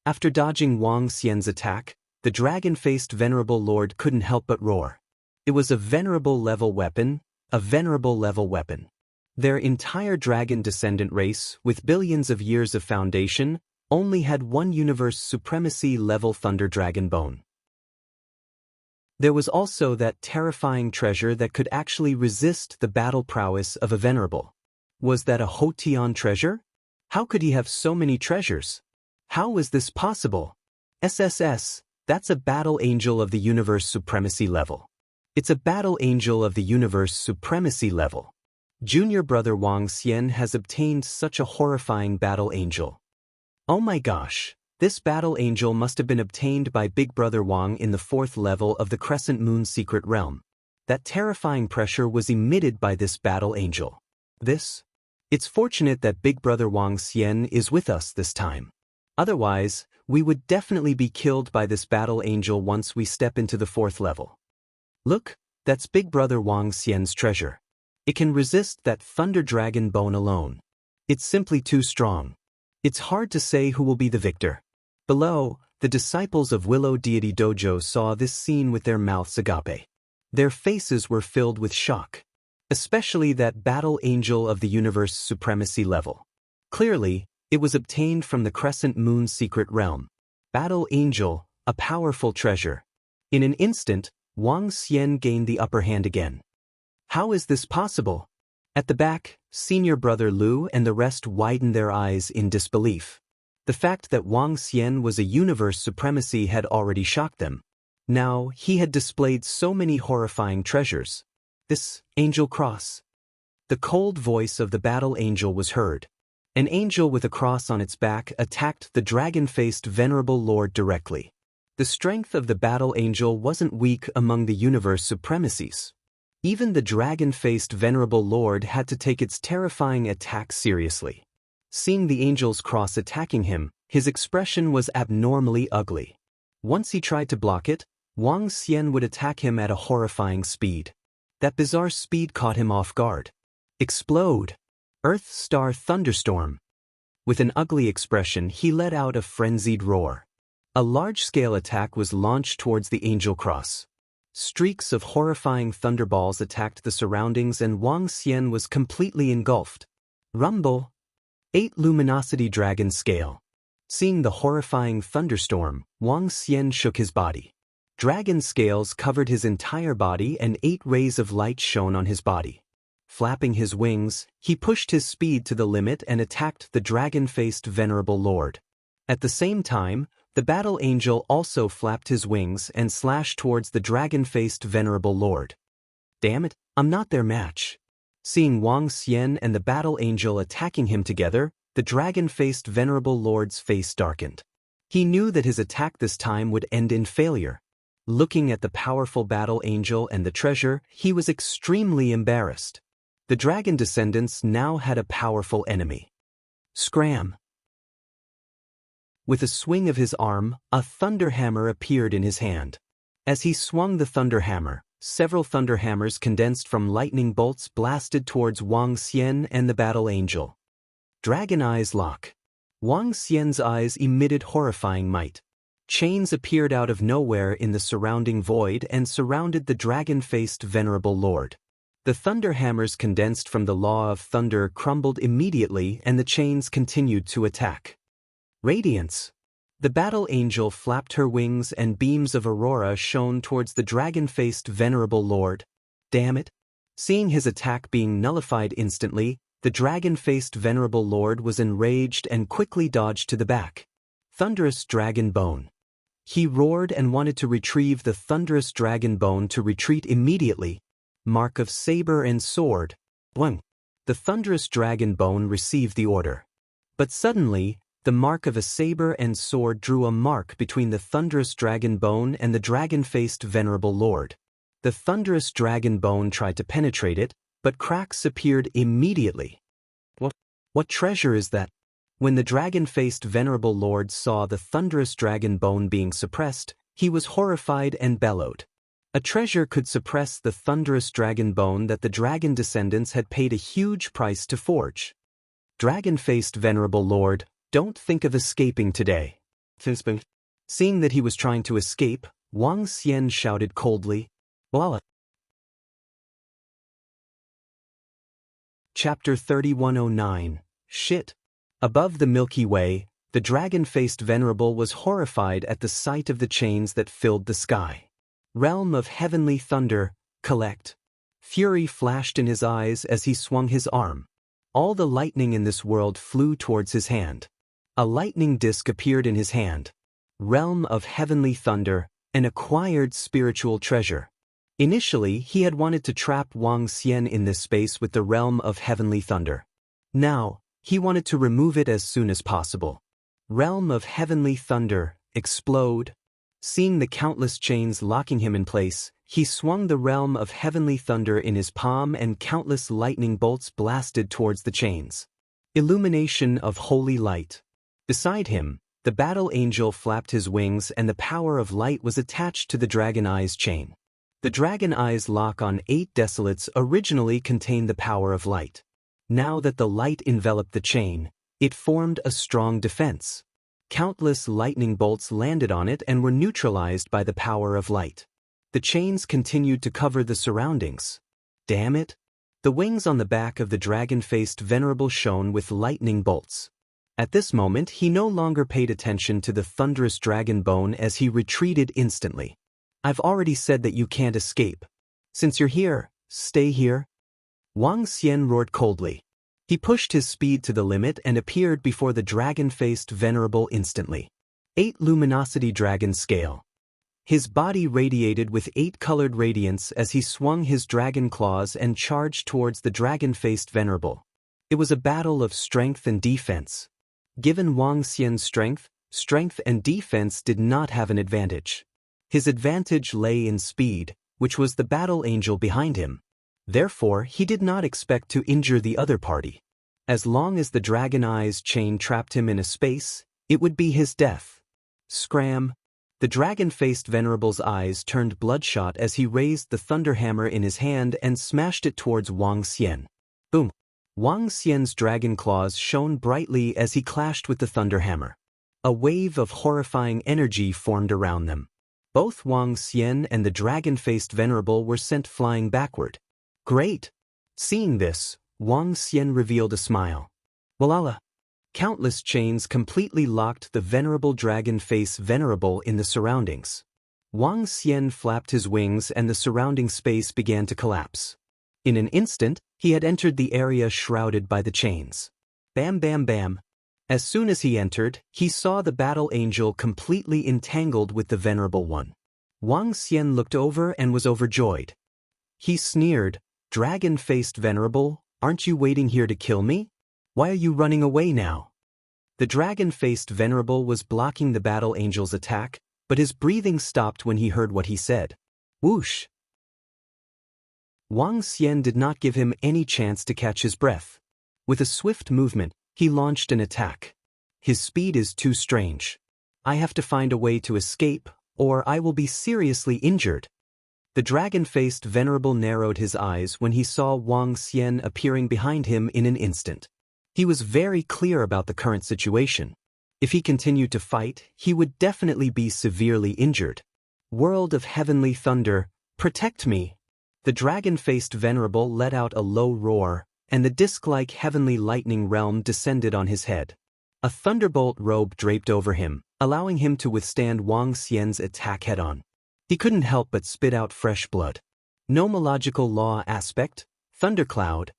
After dodging Wang Xian's attack, the dragon-faced venerable lord couldn't help but roar. It was a venerable level weapon, a venerable level weapon. Their entire dragon descendant race, with billions of years of foundation, only had 1 universe supremacy level thunder dragon bone. There was also that terrifying treasure that could actually resist the battle prowess of a venerable. Was that a Hotian treasure? How could he have so many treasures? How was this possible? SSS, that's a battle angel of the universe supremacy level. It's a battle angel of the universe supremacy level. Junior brother Wang Xian has obtained such a horrifying battle angel. Oh my gosh, this battle angel must have been obtained by big brother Wang in the 4th level of the Crescent Moon secret realm. That terrifying pressure was emitted by this battle angel. It's fortunate that big brother Wang Xian is with us this time. Otherwise, we would definitely be killed by this battle angel once we step into the 4th level. Look, that's big brother Wang Xian's treasure. It can resist that thunder dragon bone alone. It's simply too strong. It's hard to say who will be the victor. Below, the disciples of Willow Deity Dojo saw this scene with their mouths agape. Their faces were filled with shock. Especially that battle angel of the universe supremacy level. Clearly, it was obtained from the Crescent Moon secret realm. Battle angel, a powerful treasure. In an instant, Wang Xian gained the upper hand again. How is this possible? At the back, senior brother Lu and the rest widened their eyes in disbelief. The fact that Wang Xian was a universe supremacy had already shocked them. Now, he had displayed so many horrifying treasures. This angel cross. The cold voice of the battle angel was heard. An angel with a cross on its back attacked the dragon-faced venerable lord directly. The strength of the battle angel wasn't weak among the universe supremacies. Even the dragon-faced venerable lord had to take its terrifying attack seriously. Seeing the angel's cross attacking him, his expression was abnormally ugly. Once he tried to block it, Wang Xian would attack him at a horrifying speed. That bizarre speed caught him off guard. Explode! Earth Star Thunderstorm. With an ugly expression, he let out a frenzied roar. A large-scale attack was launched towards the angel cross. Streaks of horrifying thunderballs attacked the surroundings and Wang Xian was completely engulfed. Rumble. 8 Luminosity Dragon Scale. Seeing the horrifying thunderstorm, Wang Xian shook his body. Dragon scales covered his entire body and 8 rays of light shone on his body. Flapping his wings, he pushed his speed to the limit and attacked the dragon-faced Venerable Lord. At the same time, the Battle Angel also flapped his wings and slashed towards the dragon-faced Venerable Lord. Damn it, I'm not their match. Seeing Wang Xian and the Battle Angel attacking him together, the dragon-faced Venerable Lord's face darkened. He knew that his attack this time would end in failure. Looking at the powerful Battle Angel and the treasure, he was extremely embarrassed. The dragon descendants now had a powerful enemy. Scram! With a swing of his arm, a thunder hammer appeared in his hand. As he swung the thunder hammer, several thunder hammers condensed from lightning bolts blasted towards Wang Xian and the Battle Angel. Dragon Eyes Lock. Wang Xian's eyes emitted horrifying might. Chains appeared out of nowhere in the surrounding void and surrounded the dragon-faced Venerable Lord. The thunder hammers condensed from the Law of Thunder crumbled immediately and the chains continued to attack. Radiance. The Battle Angel flapped her wings and beams of aurora shone towards the dragon-faced Venerable Lord. Damn it! Seeing his attack being nullified instantly, the dragon-faced Venerable Lord was enraged and quickly dodged to the back. Thunderous Dragon Bone. He roared and wanted to retrieve the thunderous dragon bone to retreat immediately. Mark of Saber and Sword. Boing. The thunderous dragon bone received the order. But suddenly, the mark of a saber and sword drew a mark between the thunderous dragon bone and the dragon-faced Venerable Lord. The thunderous dragon bone tried to penetrate it, but cracks appeared immediately. What treasure is that? When the dragon-faced Venerable Lord saw the thunderous dragon bone being suppressed, he was horrified and bellowed. A treasure could suppress the thunderous dragon bone that the dragon descendants had paid a huge price to forge. Dragon-faced Venerable Lord, don't think of escaping today. Seeing that he was trying to escape, Wang Xian shouted coldly, "Voila!" Chapter 3109. Shit. Above the Milky Way, the dragon-faced Venerable was horrified at the sight of the chains that filled the sky. Realm of Heavenly Thunder, collect. Fury flashed in his eyes as he swung his arm. All the lightning in this world flew towards his hand. A lightning disk appeared in his hand. Realm of Heavenly Thunder, an acquired spiritual treasure. Initially, he had wanted to trap Wang Xian in this space with the Realm of Heavenly Thunder. Now, he wanted to remove it as soon as possible. Realm of Heavenly Thunder, explode. Seeing the countless chains locking him in place, he swung the Realm of Heavenly Thunder in his palm and countless lightning bolts blasted towards the chains. Illumination of Holy Light. Beside him, the Battle Angel flapped his wings and the power of light was attached to the Dragon Eyes chain. The Dragon Eyes lock on 8 desolates originally contained the power of light. Now that the light enveloped the chain, it formed a strong defense. Countless lightning bolts landed on it and were neutralized by the power of light. The chains continued to cover the surroundings. Damn it! The wings on the back of the dragon-faced Venerable shone with lightning bolts. At this moment he no longer paid attention to the thunderous dragon bone as he retreated instantly. I've already said that you can't escape. Since you're here, stay here. Wang Xian roared coldly. He pushed his speed to the limit and appeared before the dragon-faced Venerable instantly. 8 Luminosity Dragon Scale. His body radiated with 8-colored radiance as he swung his dragon claws and charged towards the dragon-faced Venerable. It was a battle of strength and defense. Given Wang Xian's strength and defense did not have an advantage. His advantage lay in speed, which was the Battle Angel behind him. Therefore, he did not expect to injure the other party. As long as the Dragon Eyes chain trapped him in a space, it would be his death. Scram! The dragon-faced Venerable's eyes turned bloodshot as he raised the thunder hammer in his hand and smashed it towards Wang Xian. Boom! Wang Xian's dragon claws shone brightly as he clashed with the thunder hammer. A wave of horrifying energy formed around them. Both Wang Xian and the dragon-faced venerable were sent flying backward. Great! Seeing this, Wang Xian revealed a smile. Walala! Countless chains completely locked the venerable dragon-face venerable in the surroundings. Wang Xian flapped his wings and the surrounding space began to collapse. In an instant, he had entered the area shrouded by the chains. Bam bam bam. As soon as he entered, he saw the battle angel completely entangled with the venerable one. Wang Xian looked over and was overjoyed. He sneered, "Dragon-faced venerable, aren't you waiting here to kill me? Why are you running away now?" The dragon-faced venerable was blocking the battle angel's attack, but his breathing stopped when he heard what he said. Whoosh! Wang Xian did not give him any chance to catch his breath. With a swift movement, he launched an attack. His speed is too strange. I have to find a way to escape, or I will be seriously injured. The dragon-faced venerable narrowed his eyes when he saw Wang Xian appearing behind him in an instant. He was very clear about the current situation. If he continued to fight, he would definitely be severely injured. World of heavenly thunder, protect me! The dragon-faced venerable let out a low roar, and the disc-like heavenly lightning realm descended on his head. A thunderbolt robe draped over him, allowing him to withstand Wang Xian's attack head-on. He couldn't help but spit out fresh blood. Nomological law aspect, thundercloud.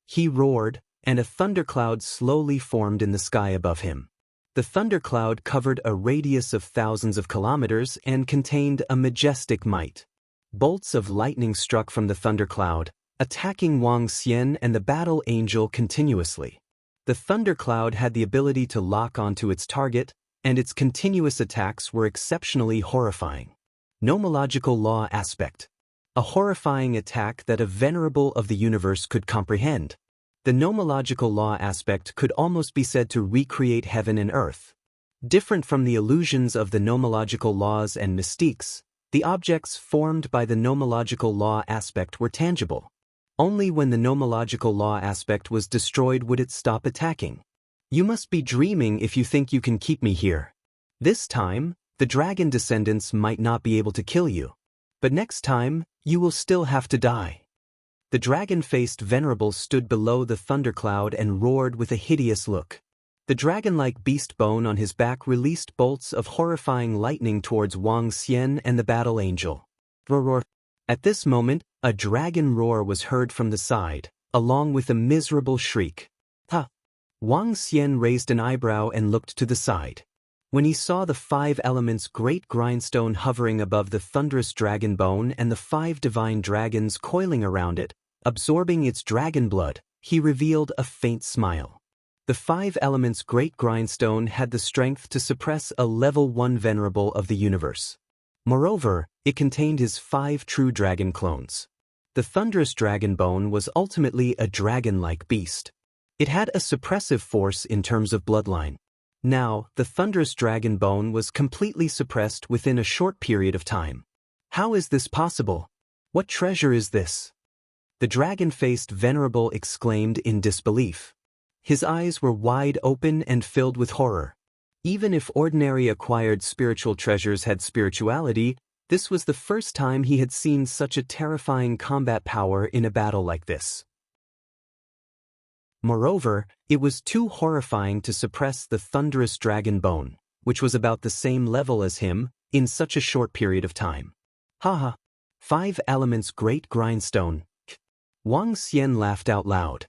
He roared, and a thundercloud slowly formed in the sky above him. The thundercloud covered a radius of thousands of kilometers and contained a majestic might. Bolts of lightning struck from the thundercloud, attacking Wang Xian and the battle angel continuously. The thundercloud had the ability to lock onto its target, and its continuous attacks were exceptionally horrifying. Nomological law aspect. A horrifying attack that a venerable of the universe could comprehend. The nomological law aspect could almost be said to recreate heaven and earth. Different from the illusions of the nomological laws and mystiques, the objects formed by the nomological law aspect were tangible. Only when the nomological law aspect was destroyed would it stop attacking. You must be dreaming if you think you can keep me here. This time, the dragon descendants might not be able to kill you. But next time, you will still have to die. The dragon-faced venerable stood below the thundercloud and roared with a hideous look. The dragon-like beast bone on his back released bolts of horrifying lightning towards Wang Xian and the battle angel. Roar. At this moment, a dragon roar was heard from the side, along with a miserable shriek. Ha! Wang Xian raised an eyebrow and looked to the side. When he saw the 5 elements great grindstone hovering above the thunderous dragon bone and the 5 divine dragons coiling around it, absorbing its dragon blood, he revealed a faint smile. The 5 elements great grindstone had the strength to suppress a level 1 venerable of the universe. Moreover, it contained his 5 true dragon clones. The thunderous dragon bone was ultimately a dragon-like beast. It had a suppressive force in terms of bloodline. Now, the thunderous dragon bone was completely suppressed within a short period of time. How is this possible? What treasure is this? The dragon-faced venerable exclaimed in disbelief. His eyes were wide open and filled with horror. Even if ordinary acquired spiritual treasures had spirituality, this was the first time he had seen such a terrifying combat power in a battle like this. Moreover, it was too horrifying to suppress the thunderous dragon bone, which was about the same level as him, in such a short period of time. Haha! 5 elements great grindstone. Wang Xian laughed out loud.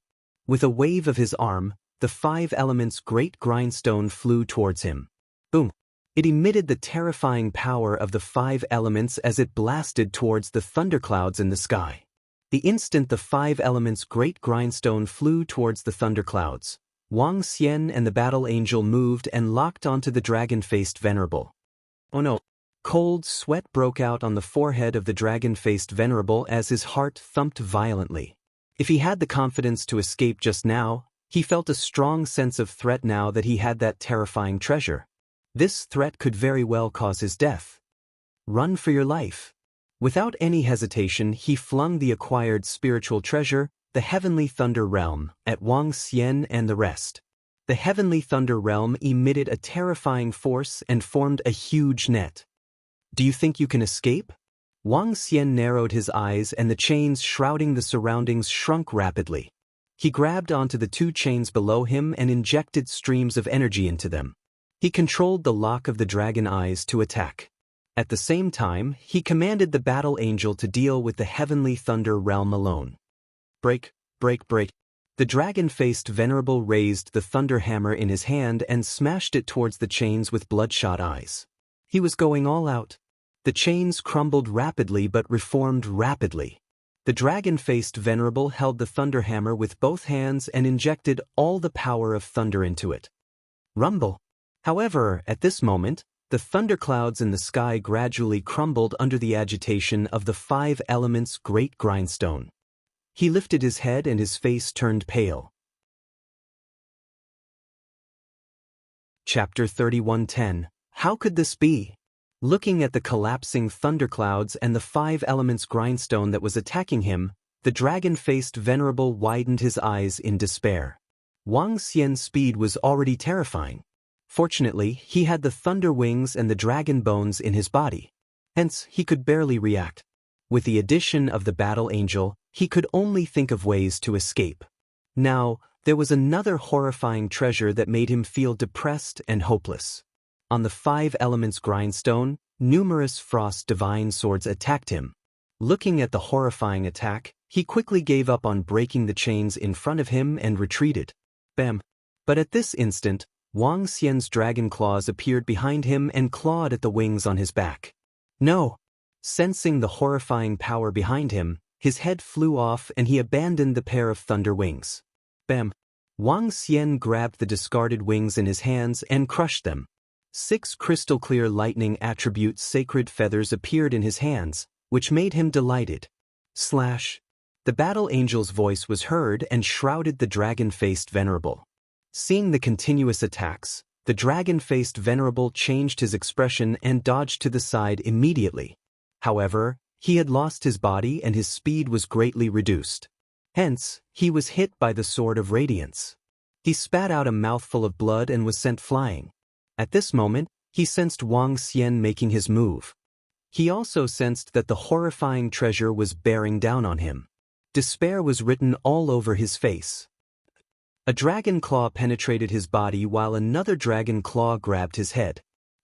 With a wave of his arm, the 5 elements great grindstone flew towards him. Boom! It emitted the terrifying power of the 5 elements as it blasted towards the thunderclouds in the sky. The instant the 5 elements great grindstone flew towards the thunderclouds, Wang Xian and the battle angel moved and locked onto the dragon-faced venerable. Oh no! Cold sweat broke out on the forehead of the dragon-faced venerable as his heart thumped violently. If he had the confidence to escape just now, he felt a strong sense of threat now that he had that terrifying treasure. This threat could very well cause his death. Run for your life. Without any hesitation, he flung the acquired spiritual treasure, the Heavenly Thunder Realm, at Wang Xian and the rest. The Heavenly Thunder Realm emitted a terrifying force and formed a huge net. Do you think you can escape? Wang Xian narrowed his eyes and the chains shrouding the surroundings shrunk rapidly. He grabbed onto the 2 chains below him and injected streams of energy into them. He controlled the lock of the dragon eyes to attack. At the same time, he commanded the battle angel to deal with the heavenly thunder realm alone. Break, break, break. The dragon-faced venerable raised the thunder hammer in his hand and smashed it towards the chains with bloodshot eyes. He was going all out. The chains crumbled rapidly but reformed rapidly. The dragon-faced venerable held the thunder hammer with both hands and injected all the power of thunder into it. Rumble. However, at this moment, the thunderclouds in the sky gradually crumbled under the agitation of the 5 elements' great grindstone. He lifted his head and his face turned pale. Chapter 31:10. How could this be? Looking at the collapsing thunderclouds and the 5 elements grindstone that was attacking him, the dragon-faced venerable widened his eyes in despair. Wang Xian's speed was already terrifying. Fortunately, he had the thunder wings and the dragon bones in his body. Hence, he could barely react. With the addition of the battle angel, he could only think of ways to escape. Now, there was another horrifying treasure that made him feel depressed and hopeless. On the 5 elements grindstone, numerous frost divine swords attacked him. Looking at the horrifying attack, he quickly gave up on breaking the chains in front of him and retreated. Bam! But at this instant, Wang Xian's dragon claws appeared behind him and clawed at the wings on his back. No! Sensing the horrifying power behind him, his head flew off and he abandoned the pair of thunder wings. Bam! Wang Xian grabbed the discarded wings in his hands and crushed them. 6 crystal-clear lightning attribute sacred feathers appeared in his hands, which made him delighted. Slash! The battle angel's voice was heard and shrouded the dragon-faced venerable. Seeing the continuous attacks, the dragon-faced venerable changed his expression and dodged to the side immediately. However, he had lost his body and his speed was greatly reduced. Hence, he was hit by the sword of radiance. He spat out a mouthful of blood and was sent flying. At this moment, he sensed Wang Xian making his move. He also sensed that the horrifying treasure was bearing down on him. Despair was written all over his face. A dragon claw penetrated his body while another dragon claw grabbed his head.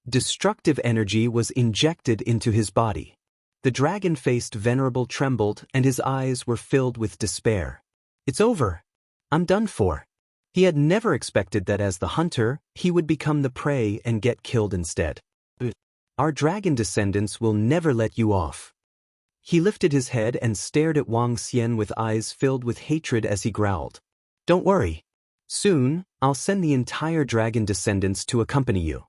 Destructive energy was injected into his body. The dragon-faced venerable trembled and his eyes were filled with despair. It's over. I'm done for. He had never expected that as the hunter, he would become the prey and get killed instead. Our dragon descendants will never let you off. He lifted his head and stared at Wang Xian with eyes filled with hatred as he growled. Don't worry. Soon, I'll send the entire dragon descendants to accompany you.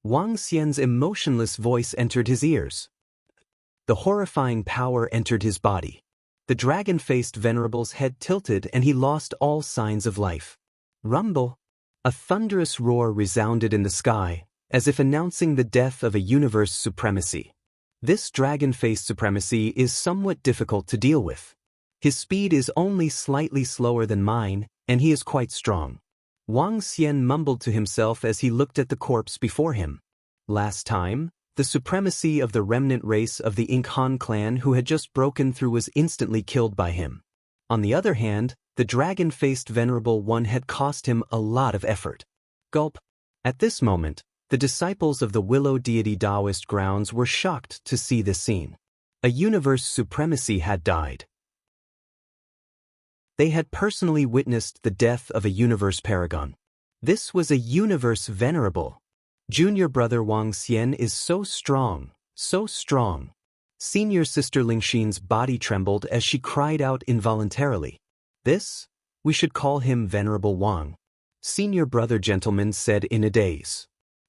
Wang Xian's emotionless voice entered his ears. The horrifying power entered his body. The dragon-faced venerable's head tilted and he lost all signs of life. Rumble! A thunderous roar resounded in the sky, as if announcing the death of a universe supremacy. This dragon-faced supremacy is somewhat difficult to deal with. His speed is only slightly slower than mine, and he is quite strong. Wang Xian mumbled to himself as he looked at the corpse before him. Last time, the supremacy of the remnant race of the Ink Han clan who had just broken through was instantly killed by him. On the other hand, the dragon-faced venerable one had cost him a lot of effort. Gulp. At this moment, the disciples of the Willow Deity Taoist grounds were shocked to see this scene. A universe supremacy had died. They had personally witnessed the death of a universe paragon. This was a universe venerable. Junior brother Wang Xian is so strong, so strong. Senior sister Lingxin's body trembled as she cried out involuntarily. This? We should call him Venerable Wang. Senior brother gentleman said in a daze.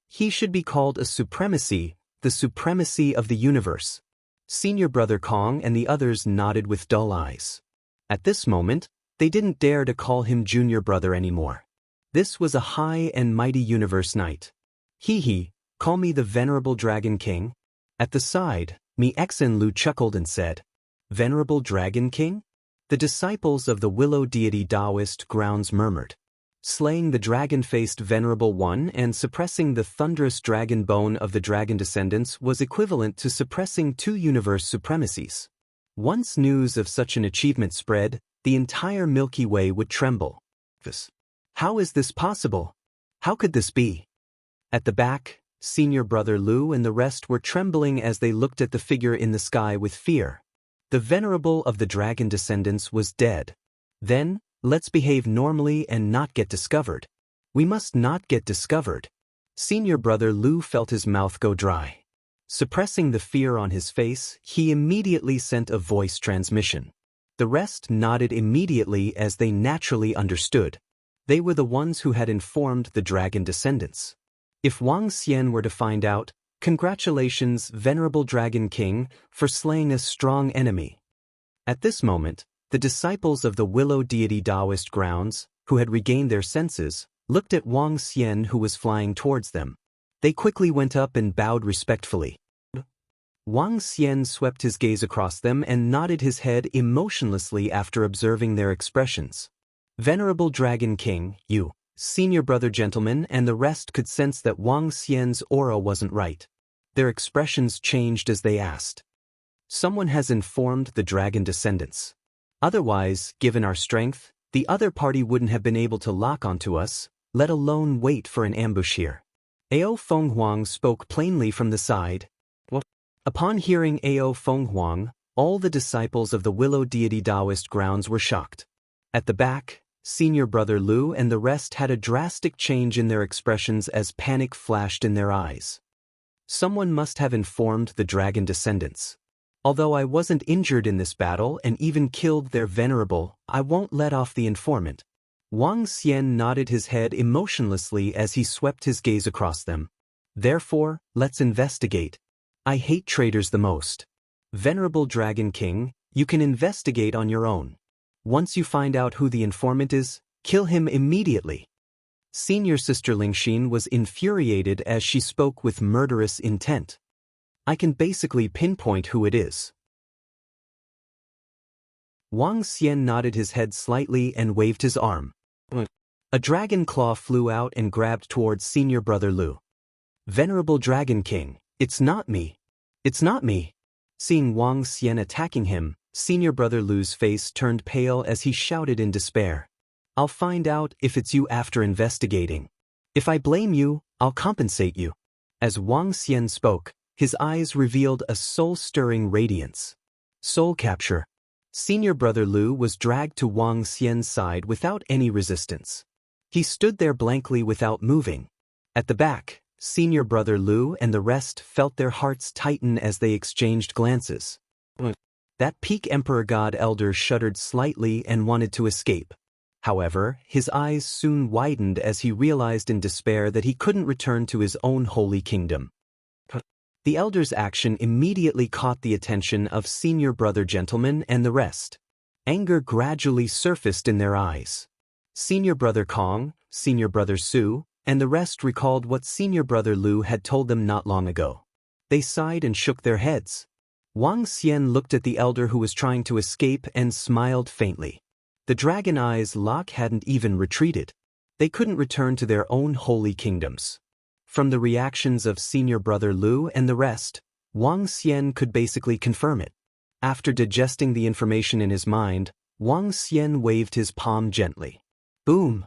He should be called a supremacy, the supremacy of the universe. Senior brother Kong and the others nodded with dull eyes. At this moment, they didn't dare to call him junior brother anymore. This was a high and mighty universe knight. Hee, call me the Venerable Dragon King. At the side, Mi Exen Lu chuckled and said, Venerable Dragon King? The disciples of the Willow Deity Taoist grounds murmured. Slaying the dragon-faced Venerable One and suppressing the thunderous dragon bone of the dragon descendants was equivalent to suppressing two universe supremacies. Once news of such an achievement spread, the entire Milky Way would tremble. How is this possible? How could this be? At the back, senior brother Lu and the rest were trembling as they looked at the figure in the sky with fear. The Venerable of the dragon descendants was dead. Then, let's behave normally and not get discovered. We must not get discovered. Senior brother Lu felt his mouth go dry. Suppressing the fear on his face, he immediately sent a voice transmission. The rest nodded immediately as they naturally understood. They were the ones who had informed the dragon descendants. If Wang Xian were to find out, congratulations, Venerable Dragon King, for slaying a strong enemy. At this moment, the disciples of the Willow Deity Taoist grounds, who had regained their senses, looked at Wang Xian who was flying towards them. They quickly went up and bowed respectfully. Wang Xian swept his gaze across them and nodded his head emotionlessly after observing their expressions. Venerable Dragon King, you, senior brother gentlemen, and the rest could sense that Wang Xian's aura wasn't right. Their expressions changed as they asked. Someone has informed the dragon descendants. Otherwise, given our strength, the other party wouldn't have been able to lock onto us, let alone wait for an ambush here. Ao Fenghuang spoke plainly from the side. What? Upon hearing Ao Fenghuang, all the disciples of the Willow Deity Taoist grounds were shocked. At the back, senior brother Lu and the rest had a drastic change in their expressions as panic flashed in their eyes. Someone must have informed the dragon descendants. Although I wasn't injured in this battle and even killed their venerable, I won't let off the informant. Wang Xian nodded his head emotionlessly as he swept his gaze across them. Therefore, let's investigate. I hate traitors the most. Venerable Dragon King, you can investigate on your own. Once you find out who the informant is, kill him immediately. Senior Sister Lingxin was infuriated as she spoke with murderous intent. I can basically pinpoint who it is. Wang Xian nodded his head slightly and waved his arm. A dragon claw flew out and grabbed towards senior brother Lu. Venerable Dragon King, it's not me. It's not me. Seeing Wang Xian attacking him, senior brother Lu's face turned pale as he shouted in despair. I'll find out if it's you after investigating. If I blame you, I'll compensate you. As Wang Xian spoke, his eyes revealed a soul-stirring radiance. Soul capture. Senior brother Lu was dragged to Wang Xian's side without any resistance. He stood there blankly without moving. At the back, senior brother Lu and the rest felt their hearts tighten as they exchanged glances. That peak Emperor God Elder shuddered slightly and wanted to escape. However, his eyes soon widened as he realized in despair that he couldn't return to his own holy kingdom. The elder's action immediately caught the attention of senior brother gentlemen and the rest. Anger gradually surfaced in their eyes. Senior brother Kong, senior brother Su, and the rest recalled what senior brother Lu had told them not long ago. They sighed and shook their heads. Wang Xian looked at the elder who was trying to escape and smiled faintly. The dragon eyes lock hadn't even retreated. They couldn't return to their own holy kingdoms. From the reactions of senior brother Lu and the rest, Wang Xian could basically confirm it. After digesting the information in his mind, Wang Xian waved his palm gently. Boom!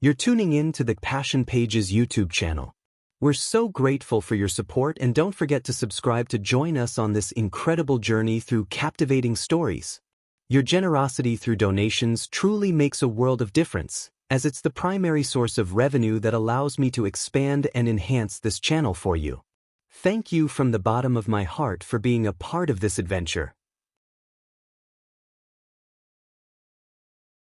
You're tuning in to the Passion Pages YouTube channel. We're so grateful for your support, and don't forget to subscribe to join us on this incredible journey through captivating stories. Your generosity through donations truly makes a world of difference, as it's the primary source of revenue that allows me to expand and enhance this channel for you. Thank you from the bottom of my heart for being a part of this adventure.